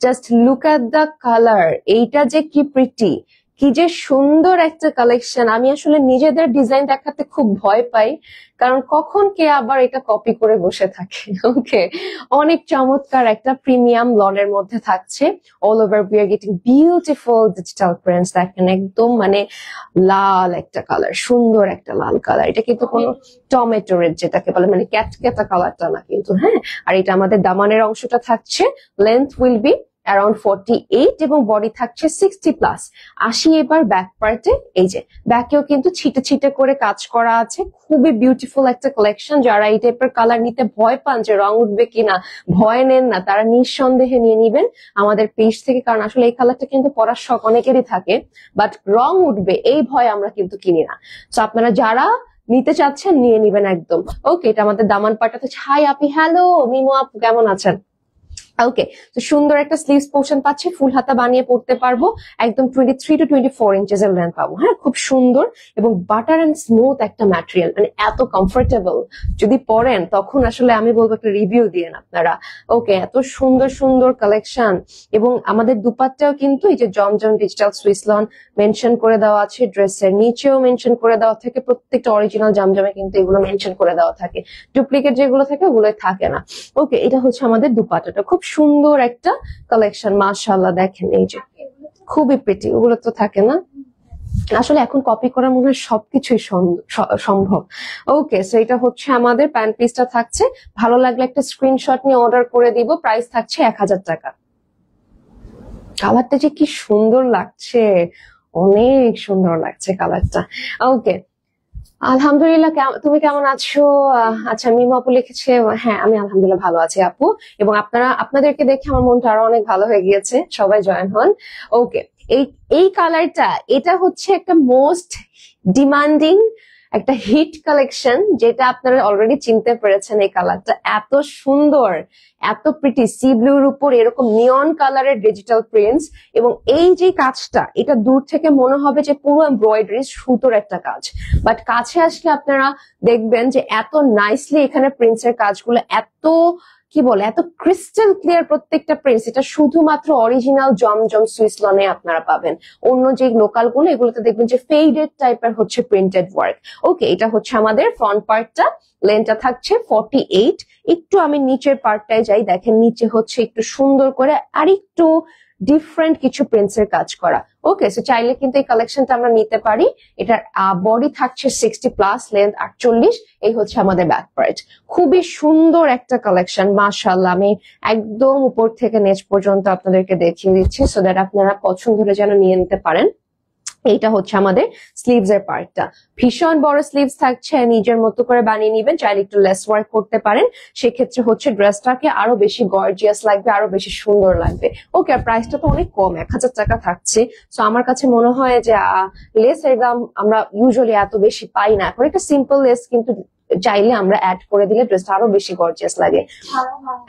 Just look at the colour, এইটা যে কি প্রিটি, কি যে সুন্দর একটা কালেকশন। আমি আসলে নিজেদের ডিজাইন দেখাতে খুব ভয় পাই, কারণ কখন কে আবার এটা কপি করে বসে থাকে। ওকে, অনেক চমৎকার একটা প্রিমিয়াম লনের মধ্যে থাকছে। All over we are getting beautiful digital prints. দেখেন একদম মানে লাল একটা কালার, সুন্দর একটা লাল কালার। এটা কিন্তু কোনো টমেটো রেড যেটাকে বলে, মানে ক্যাটকেটা কালারটা না কিন্তু। হ্যাঁ, আর এটা আমাদের দামানের অংশটা থাকছে। লেন্থ উইল বি অ্যারাউন্ড 48 এবং বডি থাকছে 60+। আসি এবার ব্যাক পার্টে। এই যে ব্যাকেও কিন্তু ছিটে ছিটে করে কাজ করা আছে। খুবই বিউটিফুল একটা কালেকশন। যারা এই টাইপের কালার নিতে ভয় পান যে রং উঠবে কিনা, ভয় নেন না, তারা নিঃসন্দেহে নিয়ে নিবেন আমাদের পেজ থেকে। কারণ আসলে এই কালারটা কিন্তু পরার শখ অনেকেরই থাকে, বাট রং উঠবে এই ভয় আমরা কিন্তু কিনি না। তো আপনারা যারা নিতে চাচ্ছেন নিয়ে নিবেন একদম। ওকে, এটা আমাদের দামান পাটাতে। হাই আপি, হ্যালো মিমো আপু, কেমন আছেন? ওকে, তো সুন্দর একটা স্লিভস পোর্শন পাচ্ছি, ফুল হাতা বানিয়ে পড়তে পারবো। একদম 23 to 24 ইঞ্চেস এর লেন্থ পাবো। হ্যাঁ, খুব সুন্দর এবং বাটার এন্ড স্মুথ একটা ম্যাটেরিয়াল, মানে এত কমফোর্টেবল। যদি পরেন তখন আসলে আমি বলবো একটা রিভিউ দিয়েন আপনারা। ওকে, এত সুন্দর সুন্দর কালেকশন। এবং আমাদের দুপাট্টাও কিন্তু এই যে জমজম ডিজিটাল সুইস লন মেনশন করে দেওয়া আছে। ড্রেসের নিচেও মেনশন করে দেওয়া থাকে। প্রত্যেকটা অরিজিনাল জমজমে কিন্তু এগুলো মেনশন করে দেওয়া থাকে। ডুপ্লিকেট যেগুলো থাকে ওগুলো থাকে না। ওকে, এটা হচ্ছে আমাদের দুপাট্টাটা। খুব সুন্দর একটা কালেকশন মাশাআল্লাহ। দেখেন এই যে খুবই প্রিটি, ওগুলো তো থাকে না আসলে। এখন কপি করা মনে হয় সবকিছুই সম্ভব। ওকে, সো এটা হচ্ছে আমাদের প্যান্ট পিসটা থাকছে। ভালো লাগলে একটা স্ক্রিনশট নিয়ে অর্ডার করে দিব। প্রাইস থাকছে 1000 টাকা। কালারটা যে কি সুন্দর লাগছে, অনেক সুন্দর লাগছে কালারটা। ওকে, আলহামদুলিল্লাহ, তুমি কেমন আছো? আচ্ছা, মিম আপু লিখেছে, হ্যাঁ আমি আলহামদুলিল্লাহ ভালো আছি আপু। এবং আপনাদেরকে দেখে আমার মনটা আরো অনেক ভালো হয়ে গিয়েছে, সবাই জয়েন হন। ওকে, এই এই কালারটা, এটা হচ্ছে একটা মোস্ট ডিমান্ডিং একটা হিট কালেকশন, যেটা আপনারা অলরেডি চিনতে পেরেছেন। এই কালারটা এত সুন্দর, এত প্রিটি, সি ব্লুর উপর এরকম নিয়ন কালারের ডিজিটাল প্রিন্টস, এবং এই যে কাজটা, এটা দূর থেকে মনে হবে যে পুরো এমব্রয়ডারি সুতোর একটা কাজ, বাট কাছে আসলে আপনারা দেখবেন যে এত নাইসলি এখানে প্রিন্টস এর কাজগুলো এত কি বলে, এত ক্রিস্টাল ক্লিয়ার প্রত্যেকটা প্রিন্টস। এটা শুধুমাত্র অরিজিনাল জমজম সুইস লনে আপনারা পাবেন। অন্য যে লোকাল গুলো, এগুলোতে দেখবেন যে ফেডেড টাইপের হচ্ছে প্রিন্টেড ওয়ার্ক। ওকে, এটা হচ্ছে আমাদের ফ্রন্ট পার্টটা, লেন্থটা থাকছে 48। একটু আমি নিচের পার্টটায় যাই, দেখেন নিচে হচ্ছে একটু সুন্দর করে আর একটু ডিফারেন্ট কিছু প্রিন্টস এর কাজ করা। ওকে, সো চাইলে কিন্তু এই কালেকশনটা আমরা নিতে পারি। এটার বডি থাকছে 60+, লেন্থ 48। এই হচ্ছে আমাদের ব্যাক পার্ট। খুবই সুন্দর একটা কালেকশন, মাশাআল্লাহ। আমি একদম উপর থেকে নিচ পর্যন্ত আপনাদেরকে দেখিয়ে দিচ্ছি, সো দ্যাট আপনারা পছন্দ হলে যেন নিয়ে নিতে পারেন। এইটা হচ্ছে আমাদের স্লিভস এর পার্টটা, ভীষণ বড় স্লিভস থাকছে, নিজের মতো করে বানিয়ে নিবেন। চাইলে একটু লেস ওয়ার্ক করতে পারেন, সেক্ষেত্রে হচ্ছে ড্রেসটাকে আরো বেশি গর্জিয়াস লাগবে, আরো বেশি সুন্দর লাগবে। ওকে, আর প্রাইসটা তো অনেক কম, 1000 টাকা থাকছে। তো আমার কাছে মনে হয় যে লেস এর দাম আমরা ইউজুয়ালি এত বেশি পাই না এখন। একটা সিম্পল লেস কিন্তু চাইলে আমরা অ্যাড করে দিলে ড্রেসটা আরো বেশি গর্জিয়াস লাগে।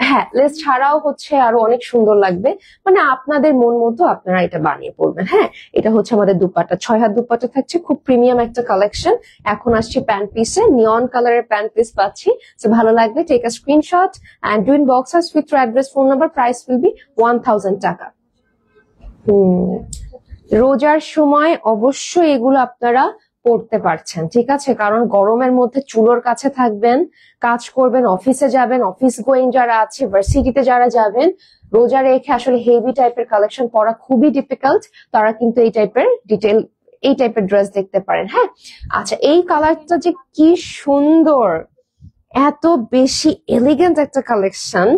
হ্যাঁ, লেস ছাড়াও হচ্ছে আরো অনেক সুন্দর লাগবে, মানে আপনাদের মন মতো আপনারা এটা বানিয়ে পড়বেন। হ্যাঁ, এটা হচ্ছে আমাদের দুপাট্টা, 6 হাত দুপাট্টা থাকছে, খুব প্রিমিয়াম একটা কালেকশন। এখন আসছে প্যান্ট পিসে, নিয়ন কালারের প্যান্ট পিস পাচ্ছি। তো ভালো লাগবে, take a screenshot and do inbox us with your address, phone number. Price will be 1000 টাকা। রোজার সময় অবশ্যই এগুলো আপনারা পড়তে পারছেন, ঠিক আছে? কারণ গরমের মধ্যে চুলোর কাছে থাকবেন, কাজ করবেন, অফিসে যাবেন, অফিস গোয়িং যারা আছে, ভার্সিটিতে যারা যাবেন, রোজা রেখে আসলে হেভি টাইপের কালেকশন পরা খুবই ডিফিকাল্ট। তারা কিন্তু এই টাইপের ড্রেস দেখতে পারেন। হ্যাঁ, আচ্ছা, এই কালারটা যে কি সুন্দর, এত বেশি এলিগেন্ট একটা কালেকশন,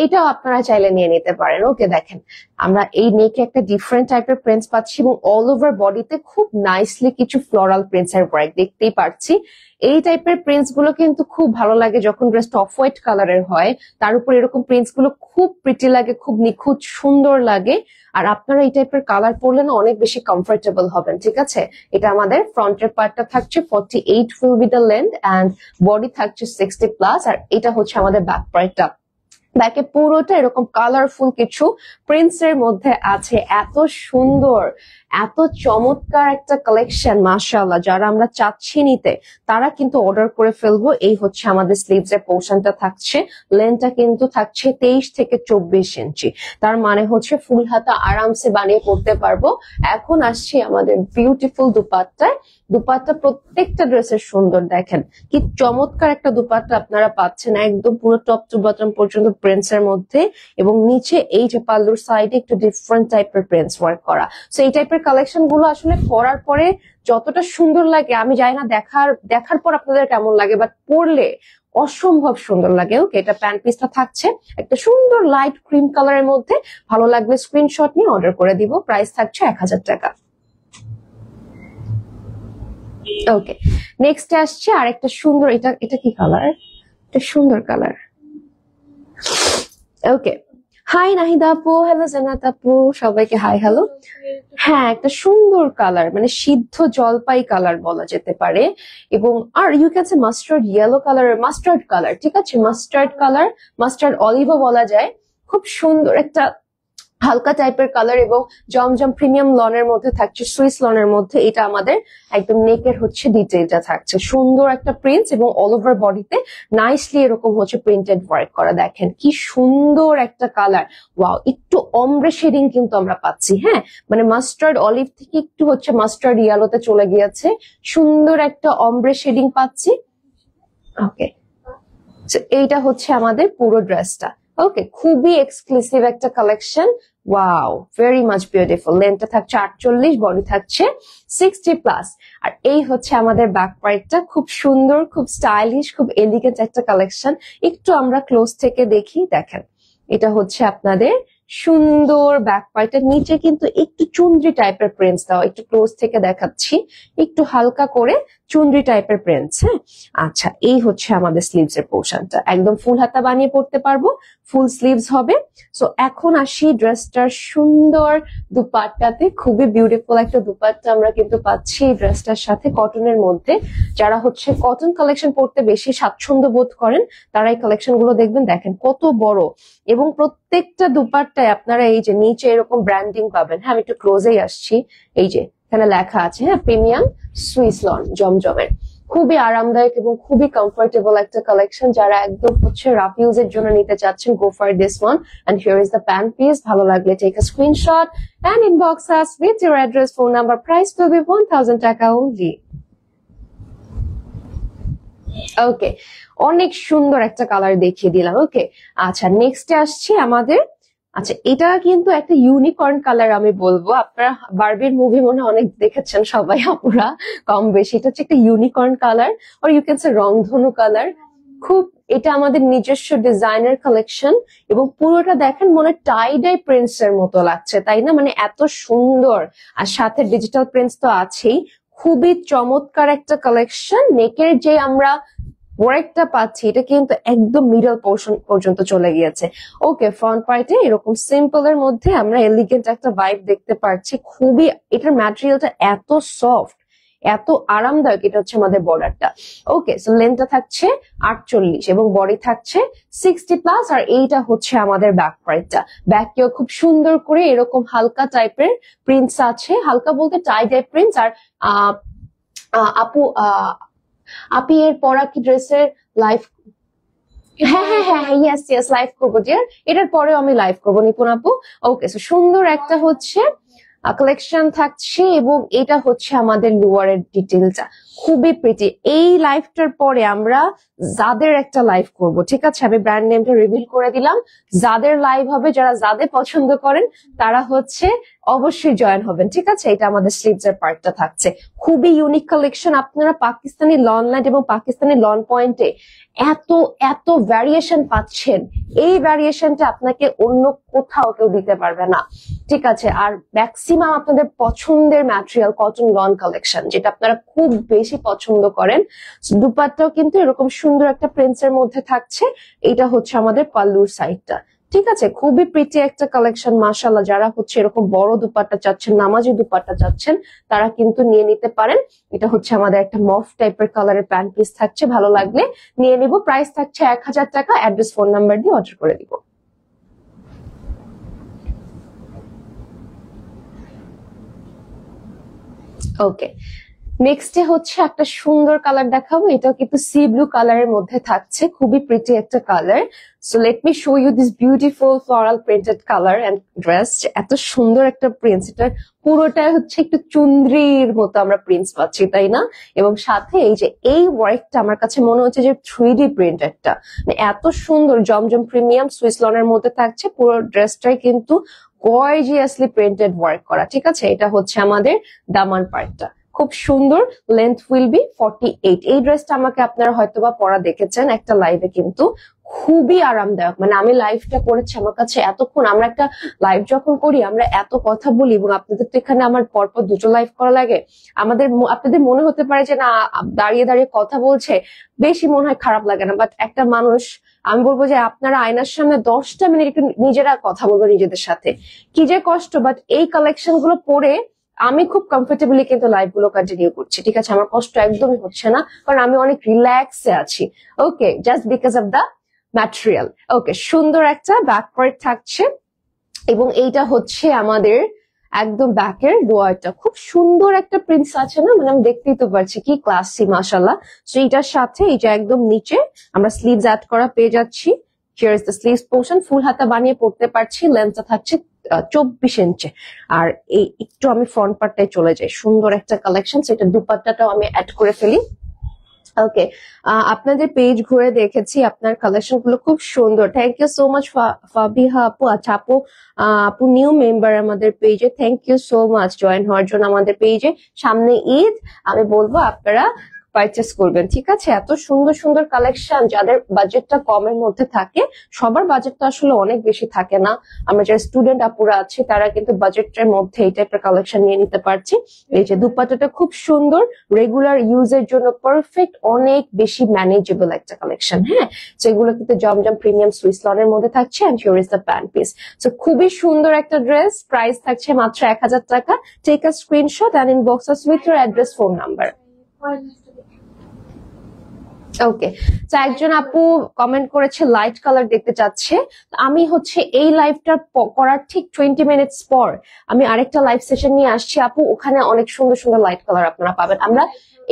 এটাও আপনারা চাইলে নিয়ে নিতে পারেন। ওকে, দেখেন আমরা এই নেকে একটা ডিফারেন্ট টাইপের প্রিন্টস পাচ্ছি, এবং অল ওভার বডিতে খুব নাইসলি কিছু ফ্লোরাল প্রিন্টস এর ওয়ার্ক দেখতেই পাচ্ছি। এই টাইপের প্রিন্টস গুলো কিন্তু খুব ভালো লাগে যখন ড্রেসটা অফ হোয়াইট কালারের হয়, তার উপর এরকম প্রিন্টস গুলো খুব প্রিটি লাগে, খুব নিখুঁত সুন্দর লাগে। আর আপনারা এই টাইপের কালার পরলে না অনেক বেশি কমফোর্টেবল হবেন, ঠিক আছে? এটা আমাদের ফ্রন্টের পার্টটা থাকছে 48 full with the length, and body থাকছে 60+। আর এটা হচ্ছে আমাদের ব্যাক পার্টটা, ব্যাকে পুরোটা এরকম কালারফুল কিছু প্রিন্টস এর মধ্যে আছে। এত সুন্দর, এত চমৎকার একটা কালেকশন, মাশাআল্লাহ। যারা আমরা চাচ্ছি নিতে, তারা কিন্তু অর্ডার করে ফেলবো। এই হচ্ছে আমাদের স্লিভস এর পোর্শনটা থাকছে, লেন্থটা কিন্তু থাকছে 23 থেকে 24 ইঞ্চি। তার মানে হচ্ছে ফুল হাতা আরামসে বানিয়ে পড়তে পারবো। এখন আসছি আমাদের বিউটিফুল দুপাট্টায়। দুপাট্টা প্রত্যেকটা ড্রেসের সুন্দর, দেখেন কি চমৎকার একটা দুপাট্টা আপনারা পাচ্ছেন, একদম পুরো টপ টু বটম পর্যন্ত প্রিন্টস এর মধ্যে, এবং নিচে এই যে পাল্লুর সাইডে একটু ডিফারেন্ট টাইপের প্রিন্টস ওয়ার্ক করা। সো এই টাইপের কালেকশন গুলো আসলে পরার পরে যতটা সুন্দর লাগে, আমি জানি না দেখার পর আপনাদের কেমন লাগে, বাট পরলে অসম্ভব সুন্দর লাগে। ওকে, এটা প্যান্ট পিসটা থাকছে একটা সুন্দর লাইট ক্রিম কালারের মধ্যে। ভালো লাগলে স্ক্রিনশট নিয়ে অর্ডার করে দিব। প্রাইস থাকছে 1000 টাকা। ওকে, নেক্সট আসছে আরেকটা সুন্দর, এটা কি কালার, এটা সুন্দর কালার। ওকে, হাই নাহিদা আপু, হ্যালো জান্নাত আপু, সবাইকে হাই হ্যালো। হ্যাঁ, একটা সুন্দর কালার, মানে সিদ্ধ জলপাই কালার বলা যেতে পারে, এবং আর you can say mustard yellow colour, mustard colour, ঠিক আছে? মাস্টার্ড কালার, মাস্টার্ড অলিভও বলা যায়। খুব সুন্দর একটা হালকা টাইপের কালার, এবং জমজম প্রিমিয়াম লনের মধ্যে থাকছে, সুইস লনের মধ্যে। এটা আমাদের একদম নেকের হচ্ছে ডিটেইলটা থাকছে, সুন্দর একটা প্রিন্টস, এবং অল ওভার বডিতে নাইসলি এরকম হচ্ছে প্রিন্টেড ওয়ার্ক করা। দেখেন কি সুন্দর একটা কালার, ওয়াও। একটু অমব্রে শেডিং কিন্তু আমরা পাচ্ছি, হ্যাঁ, মানে মাস্টার্ড অলিভ থেকে একটু হচ্ছে মাস্টার্ড ইয়েলোতে চলে গিয়েছে, সুন্দর একটা অমব্রে শেডিং পাচ্ছি। ওকে, এইটা হচ্ছে আমাদের পুরো ড্রেসটা। ওকে, খুবই এক্সক্লুসিভ একটা collection, wow, very much beautiful. লেন্থটা থাকছে 48, বডি থাকছে 60+। আর এই হচ্ছে আমাদের ব্যাক পার্টটা, খুব সুন্দর, খুব স্টাইলিশ, খুব এলিগেন্ট একটা কালেকশন। একটু আমরা ক্লোজ থেকে দেখি, দেখেন এটা হচ্ছে আপনাদের সুন্দর ব্যাক পার্টের নিচে কিন্তু একটু চুনরি টাইপের প্রিন্টস দেওয়া। একটু ক্লোজ থেকে দেখাচ্ছি, একটু হালকা করে, চুনরি টাইপের প্রিন্টস। হ্যাঁ, আচ্ছা এই হচ্ছে আমাদের স্লিভস এর পোর্শনটা, একদম ফুল হাতা বানিয়ে পড়তে পারবো, ফুল স্লিভস হবে। সো এখন আসি ড্রেসটার সুন্দর দুপাট্টাতে, খুবই বিউটিফুল একটা দুপাট্টা আমরা কিন্তু পাচ্ছি এই ড্রেসটার সাথে কটনের মধ্যে। যারা হচ্ছে কটন কালেকশন পড়তে বেশি স্বাচ্ছন্দ্য বোধ করেন তারা এই কালেকশন গুলো দেখবেন, দেখেন কত বড়, এবং প্রত্যেকটা দুপাট্টায় আপনারা এই যে নিচে এরকম ব্র্যান্ডিং পাবেন। হ্যাঁ, আমি একটু ক্লোজেই আসছি, এই যে এখানে লেখা আছে, হ্যাঁ, প্রিমিয়াম সুইস লন জমজমের। খুবই আরামদায়ক এবং খুবই কমফোর্টেবল একটা কালেকশন। যারা একদম হচ্ছে রাফ ইউজের জন্য নিতে চাচ্ছেন, go for this one. And here is the pant piece. ভালো লাগলে take a screenshot and inbox us with your address, phone number, price will be 1000 টাকা অনলি। ওকে, অনেক সুন্দর একটা কালার দেখিয়ে দিলাম। ওকে, আচ্ছা নেক্সটে আসছি আমাদের, আচ্ছা এটা কিন্তু একটা ইউনিকর্ন কালার আমি বলবো। আপনারা বারবির মুভি মনে অনেক দেখেছেন সবাই আপুরা কম বেশি। এটা হচ্ছে একটা ইউনিকর্ন কালার, আর ইউ ক্যান সে রংধনু কালার। খুব, এটা আমাদের নিজস্ব ডিজাইনার কালেকশন, এবং পুরোটা দেখেন মনে টাই ডাই প্রিন্টস এর মতো লাগছে, তাই না? মানে এত সুন্দর, আর সাথে ডিজিটাল প্রিন্টস তো আছেই। খুবই চমৎকার একটা কালেকশন। নেকের যে আমরা ওয়ার্কটা পাচ্ছি এটা কিন্তু একদম মিডল পোর্শন পর্যন্ত চলে গিয়েছে। ওকে, ফ্রন্ট পার্টে এরকম সিম্পল এর মধ্যে আমরা এলিগেন্ট একটা ভাইব দেখতে পাচ্ছি। খুবই, এটার ম্যাটেরিয়ালটা এত সফট, এত আরামদায়ক। এটা হচ্ছে আমাদের বর্ডারটা। ওকে, সো লেন্থটা থাকছে 48 এবং বডি থাকছে 60+, আর এইটা হচ্ছে আমাদের ব্যাক পার্টটা। ব্যাককেও খুব সুন্দর করে এরকম হালকা টাইপের প্রিন্টস আছে, হালকা বলতে টাই টাইপ প্রিন্টস। আর আপু আপি এর পরা কি ড্রেসের লাইভ? হ্যাঁ হ্যাঁ হ্যাঁ হ্যাঁ, ইয়েস ইয়েস, লাইভ করবো ডিয়ার, এটার পরেও আমি লাইভ করবো নিপুণ আপু। ওকে, সো সুন্দর একটা হচ্ছে কালেকশন থাকছে, এবং এটা হচ্ছে আমাদের লোয়ারের ডিটেলটা খুবই প্রিটি। এই লাইভটার পরে আমরা যাদের একটা লাইভ করব, ঠিক আছে? আমি ব্র্যান্ড নেমটা রিভিল করে দিলাম। যাদের লাইভ হবে, যারা যাদের পছন্দ করেন তারা হচ্ছে অবশ্যই জয়েন হবেন, ঠিক আছে? এটা আমাদের স্লিভস এর পার্টটা থাকছে, খুবই ইউনিক কালেকশন। আপনারা পাকিস্তানি লন লাইট এবং পাকিস্তানি লন পয়েন্টে এত এত ভ্যারিয়েশন পাচ্ছেন, এই ভ্যারিয়েশনটা আপনাকে অন্য কোথাও কেউ দিতে পারবে না, ঠিক আছে? আর ম্যাক্সিমাম আপনাদের পছন্দের ম্যাটেরিয়াল কটন লন কালেকশন, যেটা আপনারা খুব বেশি পছন্দ করেন। দুপাট্টাও কিন্তু এরকম সুন্দর একটা প্রিন্টস এর মধ্যে থাকছে। এটা হচ্ছে আমাদের পাল্লুর সাইডটা, ঠিক আছে? খুবই প্রিটি একটা কালেকশন মাশাআল্লাহ। যারা হচ্ছে এরকম বড় দুপাট্টা চাচ্ছেন, নামাজি দুপাট্টা চাচ্ছেন, তারা কিন্তু নিয়ে নিতে পারেন। এটা হচ্ছে আমাদের একটা মফ টাইপের কালারের প্যান্ট পিস থাকছে, ভালো লাগলে নিয়ে নিব। প্রাইস থাকছে 1000 টাকা। অ্যাড্রেস, ফোন নাম্বার দিয়ে অর্ডার করে দিব। ওকে, নেক্সটে হচ্ছে একটা সুন্দর কালার দেখাবো। এটাও কিন্তু সি ব্লু কালারের মধ্যে থাকছে, খুবই প্রিটি একটা colour. So let me show you this beautiful floral printed colour and dress. এত সুন্দর একটা প্রিন্টস, এটার পুরোটাই হচ্ছে একটু চুনরির মতো আমরা প্রিন্টস পাচ্ছি, তাই না? এবং সাথে এই যে এই ওয়ার্কটা আমার কাছে মনে হচ্ছে যে 3D প্রিন্ট একটা, মানে এত সুন্দর। জমজম প্রিমিয়াম সুইস লনের মধ্যে থাকছে, পুরো ড্রেসটাই কিন্তু গর্জিয়াসলি প্রিন্টেড ওয়ার্ক করা, ঠিক আছে? এটা হচ্ছে আমাদের দামান পার্টটা, খুব সুন্দর। Length will be 48। এই ড্রেসটা আমাকে আপনারা হয়তোবা পরা দেখেছেন একটা লাইভে, কিন্তু খুবই আরামদায়ক। মানে আমি লাইভটা করেছি, আমার কাছে এতক্ষণ, আমরা একটা লাইভ যখন করি আমরা এত কথা বলি, এবং আপনাদের তো এখানে আমার পরপর দুটো লাইভ করা লাগে। আপনাদের মনে হতে পারে যে না দাঁড়িয়ে দাঁড়িয়ে কথা বলছে, বেশি মনে হয় খারাপ লাগে না। বাট একটা মানুষ, আমি বলবো যে আপনারা আয়নার সামনে 10টা মিনিট একটু নিজেরা কথা বলবো নিজেদের সাথে, কি যে কষ্ট। বাট এই কালেকশন গুলো পরে আমি খুব কমফোর্টেবলি কিন্তু লাইভ গুলো কন্টিনিউ করছি, ঠিক আছে? আমার কষ্ট একদমই হচ্ছে না, কারণ আমি অনেক রিল্যাক্সে আছি। Okay, just because of the material. Okay, সুন্দর একটা ব্যাক পার্ট থাকছে, এবং এইটা হচ্ছে আমাদের একদম ব্যাকের লোয়ারটা। খুব সুন্দর একটা প্রিন্টস আছে না, মানে আমি দেখতেই তো পারছি কি ক্লাসি মাশাআল্লাহ। সো এইটার সাথে এই যে একদম নিচে আমরা স্লিভস অ্যাড করা পেয়ে যাচ্ছি। Here is the sleeves portion, full হাতা বানিয়ে পড়তে পারছি। লেন্থটা থাকছে 24 ইঞ্চি। আর এই একটু আমি ফ্রন্ট পার্টটায় চলে যাই, সুন্দর একটা কালেকশন। সেটা দুপাট্টাটাও আমি অ্যাড করে ফেলি। ওকে, আপনাদের পেজ ঘুরে দেখেছি, আপনার কালেকশন গুলো খুব সুন্দর। Thank you so much Fabiha আপু। আচ্ছা আপু, আপু নিউ মেম্বার আমাদের পেজে, thank you so much join হওয়ার জন্য আমাদের পেজে। সামনে ঈদ, আমি বলবো আপনারা পারচেস করবেন, ঠিক আছে? এত সুন্দর সুন্দর কালেকশন, যাদের বাজেটটা কমের মধ্যে থাকে, সবার বাজেট তো আসলে অনেক বেশি থাকে না, আমরা যারা স্টুডেন্ট আপুরা আছি তারা কিন্তু বাজেটের মধ্যে এই টাইপের কালেকশন নিয়ে নিতে পারছি। এই যে দুপাট্টাটা খুব সুন্দর, রেগুলার ইউজের জন্য পারফেক্ট, অনেক বেশি ম্যানেজেবল একটা কালেকশন। হ্যাঁ, সেগুলো কিন্তু জমজম প্রিমিয়াম সুইস লনের মধ্যে থাকছে, and here is the pant piece. So খুবই সুন্দর একটা ড্রেস, প্রাইস থাকছে মাত্র 1000 টাকা। Take a screenshot and inbox us with your address, phone number. Okay, তো একজন আপু কমেন্ট করেছে লাইট কালার দেখতে চাচ্ছে। আমি হচ্ছে এই লাইভটা করার ঠিক 20 মিনিটস পর আমি আরেকটা লাইভ সেশন নিয়ে আসছি আপু, ওখানে অনেক সুন্দর সুন্দর লাইট কালার আপনারা পাবেন। আমরা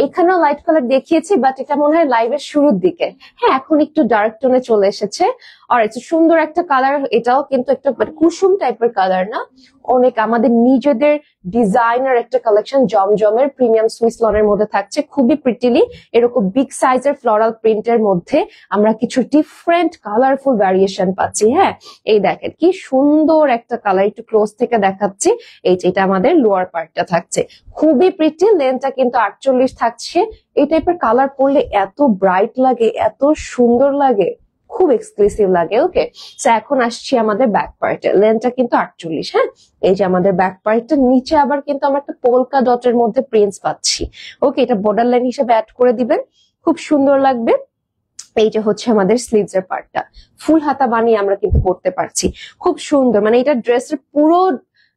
এখানেও লাইট কালার দেখিয়েছি, বাট এটা মনে হয় লাইভের শুরুর দিকে। হ্যাঁ, এখন একটু ডার্ক টোনে চলে এসেছে। আর সুন্দর একটা কালার, এটাও কিন্তু একটা কুসুম টাইপের কালার না, অনেক আমাদের নিজেদের ডিজাইনার একটা কালেকশন, জমজমের প্রিমিয়াম সুইস লনের মধ্যে থাকছে, খুবই প্রিটিলি এরকম বিগ সাইজের ফ্লোরাল প্রিন্টের মধ্যে আমরা কিছু ডিফারেন্ট কালারফুল ভ্যারিয়েশন পাচ্ছি। হ্যাঁ, এই দেখেন কি সুন্দর একটা কালার, একটু ক্লোজ থেকে দেখাচ্ছি। এই যে এটা আমাদের লোয়ার পার্টটা থাকছে, খুবই প্রিটি। লেন্থটা কিন্তু 48 থাকছে। এই টাইপের কালার পরলে এত ব্রাইট লাগে, এত সুন্দর লাগে, খুব এক্সক্লুসিভ লাগে। ওকে, তো এখন আসছি আমাদের ব্যাক পার্টে। লেন্থটা কিন্তু 48। হ্যাঁ, এই যে আমাদের ব্যাক পার্টটা, নিচে আবার কিন্তু আমরা একটা পোলকা ডটের মধ্যে প্রিন্টস পাচ্ছি। ওকে, এটা বর্ডার লাইন হিসেবে অ্যাড করে দিবেন, খুব সুন্দর লাগবে। এই যে হচ্ছে আমাদের স্লিভস এর পার্টটা, ফুল হাতা বানিয়ে আমরা কিন্তু করতে পারছি, খুব সুন্দর। মানে এটা ড্রেসের পুরো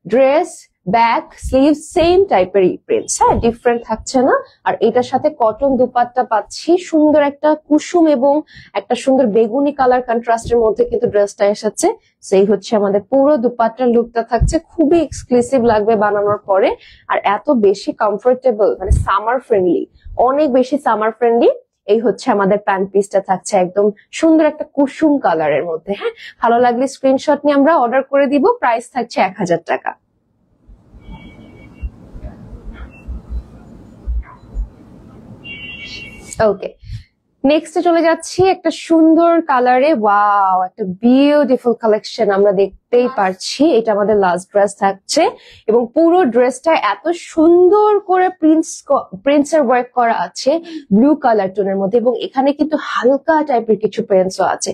ড্রেস, ব্যাক, স্লিভ সেম টাইপের প্রিন্টস, হ্যাঁ, ডিফারেন্ট থাকছে না। আর এটার সাথে কটন দুপাট্টা পাচ্ছি, সুন্দর একটা কুসুম এবং একটা সুন্দর বেগুনি কালার কন্ট্রাস্টের মধ্যে কিন্তু ড্রেসটা এসেছে। সেই হচ্ছে আমাদের পুরো দুপাট্টার লুকটা থাকছে, খুবই এক্সক্লুসিভ লাগবে বানানোর পরে। আর এত বেশি কমফোর্টেবল, মানে সামার ফ্রেন্ডলি, অনেক বেশি সামার ফ্রেন্ডলি। এই হচ্ছে আমাদের প্যান্ট পিসটা থাকছে একদম সুন্দর একটা কুসুম কালারের মধ্যে। হ্যাঁ, ভালো লাগলে স্ক্রিনশট নিয়ে আমরা অর্ডার করে দিব। প্রাইস থাকছে 1000 টাকা। ওকে, নেক্সটে চলে যাচ্ছি একটা সুন্দর কালারে। ওয়াও, একটা বিউটিফুল কালেকশন আমরা দেখতেই পারছি। এটা আমাদের লাস্ট ড্রেস থাকছে এবং পুরো ড্রেসটা এত সুন্দর করে প্রিন্টসের ওয়ার্ক করা আছে ব্লু কালার টোনের মধ্যে, এবং এখানে কিন্তু হালকা টাইপের কিছু প্রিন্টসও আছে।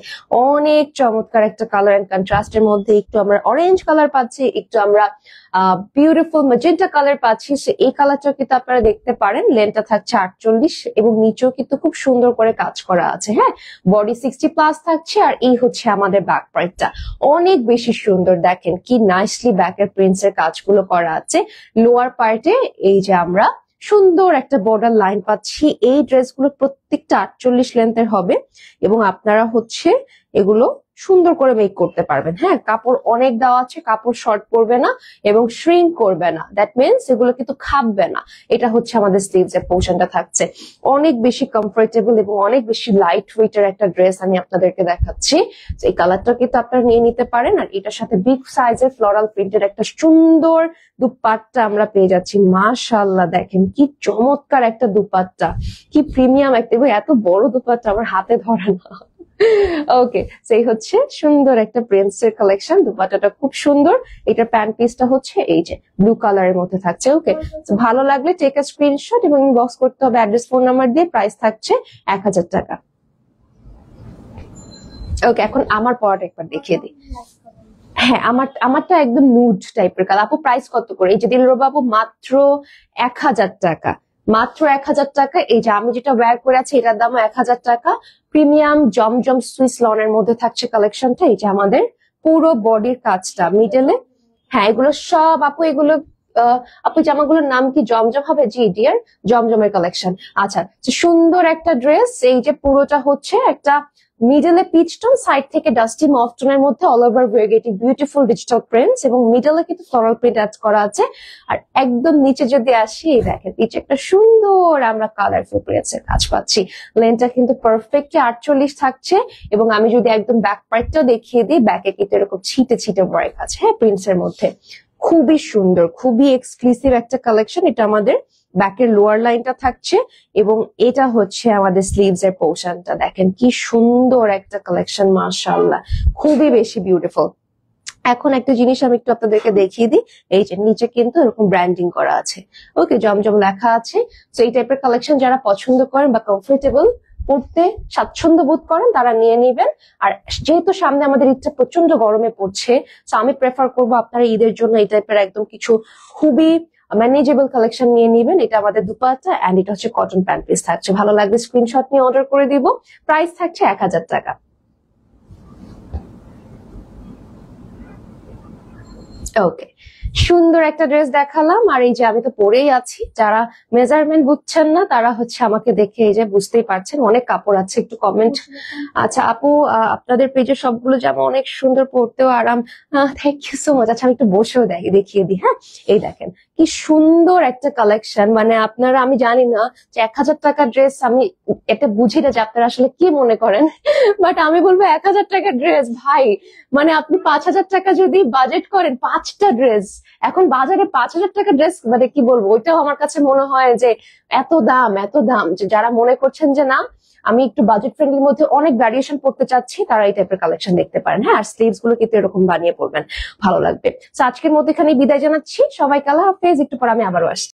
অনেক চমৎকার একটা কালার এন্ড কন্ট্রাস্টের মধ্যে, একটু আমরা অরেঞ্জ কালার পাচ্ছি, একটু আমরা বিউটিফুল ম্যাজেন্টা কালার পাচ্ছি। এই কালারটা কিন্তু আপনারা দেখতে পারেন। লেন্থটা থাকছে 48 এবং নিচেও কিন্তু খুব সুন্দর করে কাজ করা আছে। হ্যাঁ, বডি 60+ থাকছে। আর এই হচ্ছে আমাদের ব্যাক পার্টটা, অনেক বেশি সুন্দর। দেখেন কি নাইসলি ব্যাকের প্রিন্টস এর কাজগুলো করা আছে। লোয়ার পার্টে এই যে আমরা সুন্দর একটা বর্ডার লাইন পাচ্ছি। এই ড্রেসগুলো প্রত্যেকটা 48 লেন্থের হবে এবং আপনারা হচ্ছে এগুলো সুন্দর করে মেক করতে পারবেন। হ্যাঁ, কাপড় অনেক দেওয়া আছে, কাপড় শর্ট পড়বে না এবং শ্রিঙ্ক করবে না। দ্যাট মিনস এগুলো কিন্তু খাববে না। এটা হচ্ছে আমাদের স্লিভস এর পোর্শনটা থাকছে, অনেক বেশি কমফোর্টেবল এবং অনেক বেশি লাইট ওয়েটের একটা ড্রেস আমি আপনাদেরকে দেখাচ্ছি। এই কালারটা কিন্তু আপনারা নিয়ে নিতে পারেন। আর এটার সাথে বিগ সাইজের ফ্লোরাল প্রিন্টের একটা সুন্দর দুপাট্টা আমরা পেয়ে যাচ্ছি। মাশাআল্লাহ, দেখেন কি চমৎকার একটা দুপাট্টা, কি প্রিমিয়াম একটা, এত বড় দুপাট্টা আমার হাতে ধরে না। ওকে, সেই হচ্ছে সুন্দর একটা প্রিন্টসের কালেকশন। দুপাট্টাটা খুব সুন্দর। এটার প্যান্ট পিসটা হচ্ছে এই যে ব্লু কালারের মধ্যে থাকছে। ওকে, ভালো লাগলে টেক আ স্ক্রিনশট এবং ইনবক্স করতে হবে অ্যাড্রেস, ফোন নাম্বার দিয়ে। প্রাইস থাকছে 1000 টাকা। ওকে, এখন আমার পরাটা একবার দেখিয়ে দিই। হ্যাঁ, আমারটা একদম নুড টাইপের কালার। আপু প্রাইস কত করে? এই যে দিলরুবা আপু, মাত্র 1000 টাকা, মাত্র 1000 টাকা। এই যে আমি যেটা ওয়্যার করে আছি এটার দামও 1000 টাকা। প্রিমিয়াম জমজম সুইস লনের মধ্যে থাকছে কালেকশনটা। এই যে আমাদের পুরো বডির কাজটা মিডলে। হ্যাঁ, এগুলো সব আপু, এগুলো আপু জামাগুলোর নাম কি জমজম হবে? জি ডিয়ার, জমজমের কালেকশন। আচ্ছা, সুন্দর একটা ড্রেস। এই যে পুরোটা হচ্ছে একটা মিডলে পিচ টোন, সাইড থেকে ডাস্টি মফ টোনের মধ্যে all over variegated beautiful digital prints এবং মিডলে কিন্তু ফ্লোরাল প্রিন্ট অ্যাড করা আছে। আর একদম নিচে যদি আসি, দেখেন নিচে একটা সুন্দর আমরা কালারফুল প্রিন্টসের কাজ পাচ্ছি। লেন্থটা কিন্তু পারফেক্টলি 48 থাকছে এবং আমি যদি একদম ব্যাক পার্টটা দেখিয়ে দিই, ব্যাকে কিন্তু এরকম ছিটে ছিটে ওয়ার্ক আছে। হ্যাঁ, প্রিন্টসের মধ্যে খুবই সুন্দর, খুবই এক্সক্লুসিভ একটা কালেকশন। এটা আমাদের ব্যাকের লোয়ার লাইনটা থাকছে এবং এটা হচ্ছে আমাদের স্লিভস এর পোর্শনটা। দেখেন কি সুন্দর একটা কালেকশন, মাশাআল্লাহ, খুবই বেশি বিউটিফুল। এখন একটা জিনিস আমি একটু আপনাদেরকে দেখিয়ে দিই, এই যে নিচে কিন্তু এরকম ব্র্যান্ডিং করা আছে, ওকে, জমজম লেখা আছে। তো এই টাইপের কালেকশন যারা পছন্দ করেন বা কমফোর্টেবল পড়তে স্বাচ্ছন্দ্য বোধ করেন তারা নিয়ে নিবেন। আর যেহেতু সামনে আমাদের ঈদটা প্রচন্ড গরমে পড়ছে, তো আমি প্রেফার করবো আপনারা ঈদের জন্য এই টাইপের একদম কিছু খুবই ম্যানেজেবল কালেকশন নিয়ে নিবেন। এটা আমাদের দুপাট্টা এন্ড এটা হচ্ছে কটন প্যান্ট পিস থাকছে। ভালো লাগলে স্ক্রিনশট নিয়ে অর্ডার করে দিব। প্রাইস থাকছে 1000 টাকা। ওকে, সুন্দর একটা ড্রেস দেখালাম। আর এই যে আমি তো পরেই আছি, যারা মেজারমেন্ট বুঝছেন না তারা হচ্ছে আমাকে দেখে এই যে বুঝতেই পারছেন, অনেক কাপড় আছে, একটু কমেন্ট। আচ্ছা আপু, আপনাদের পেজে সবগুলো জামা অনেক সুন্দর, পরতেও আরাম। Thank you so much. আচ্ছা আমি একটু বসেও দেখিয়ে দিই। হ্যাঁ, এই দেখেন কি সুন্দর একটা কালেকশন। মানে আপনারা, আমি জানি না যে 1000 টাকার ড্রেস, আমি এটা বুঝি না যে আপনারা আসলে কি মনে করেন, বাট আমি বলবো 1000 টাকার ড্রেস ভাই, মানে আপনি 5000 টাকা যদি বাজেট করেন 5টা ড্রেস, এখন বাজারে 5000 টাকা ড্রেস, মানে কি বলবো, ওইটাও আমার কাছে মনে হয় যে এত দাম এত দাম। যে যারা মনে করছেন যে না আমি একটু বাজেট ফ্রেন্ডলির মধ্যে অনেক ভ্যারিয়েশন পড়তে চাচ্ছি, তারা এই টাইপের কালেকশন দেখতে পারেন। হ্যাঁ, আর স্লিভস গুলো কিন্তু এরকম বানিয়ে পড়বেন, ভালো লাগবে। তো আজকের মধ্যে এখানে বিদায় জানাচ্ছি সবাইকে, আল্লাহ হাফেজ। একটু পর আমি আবারও আসছি।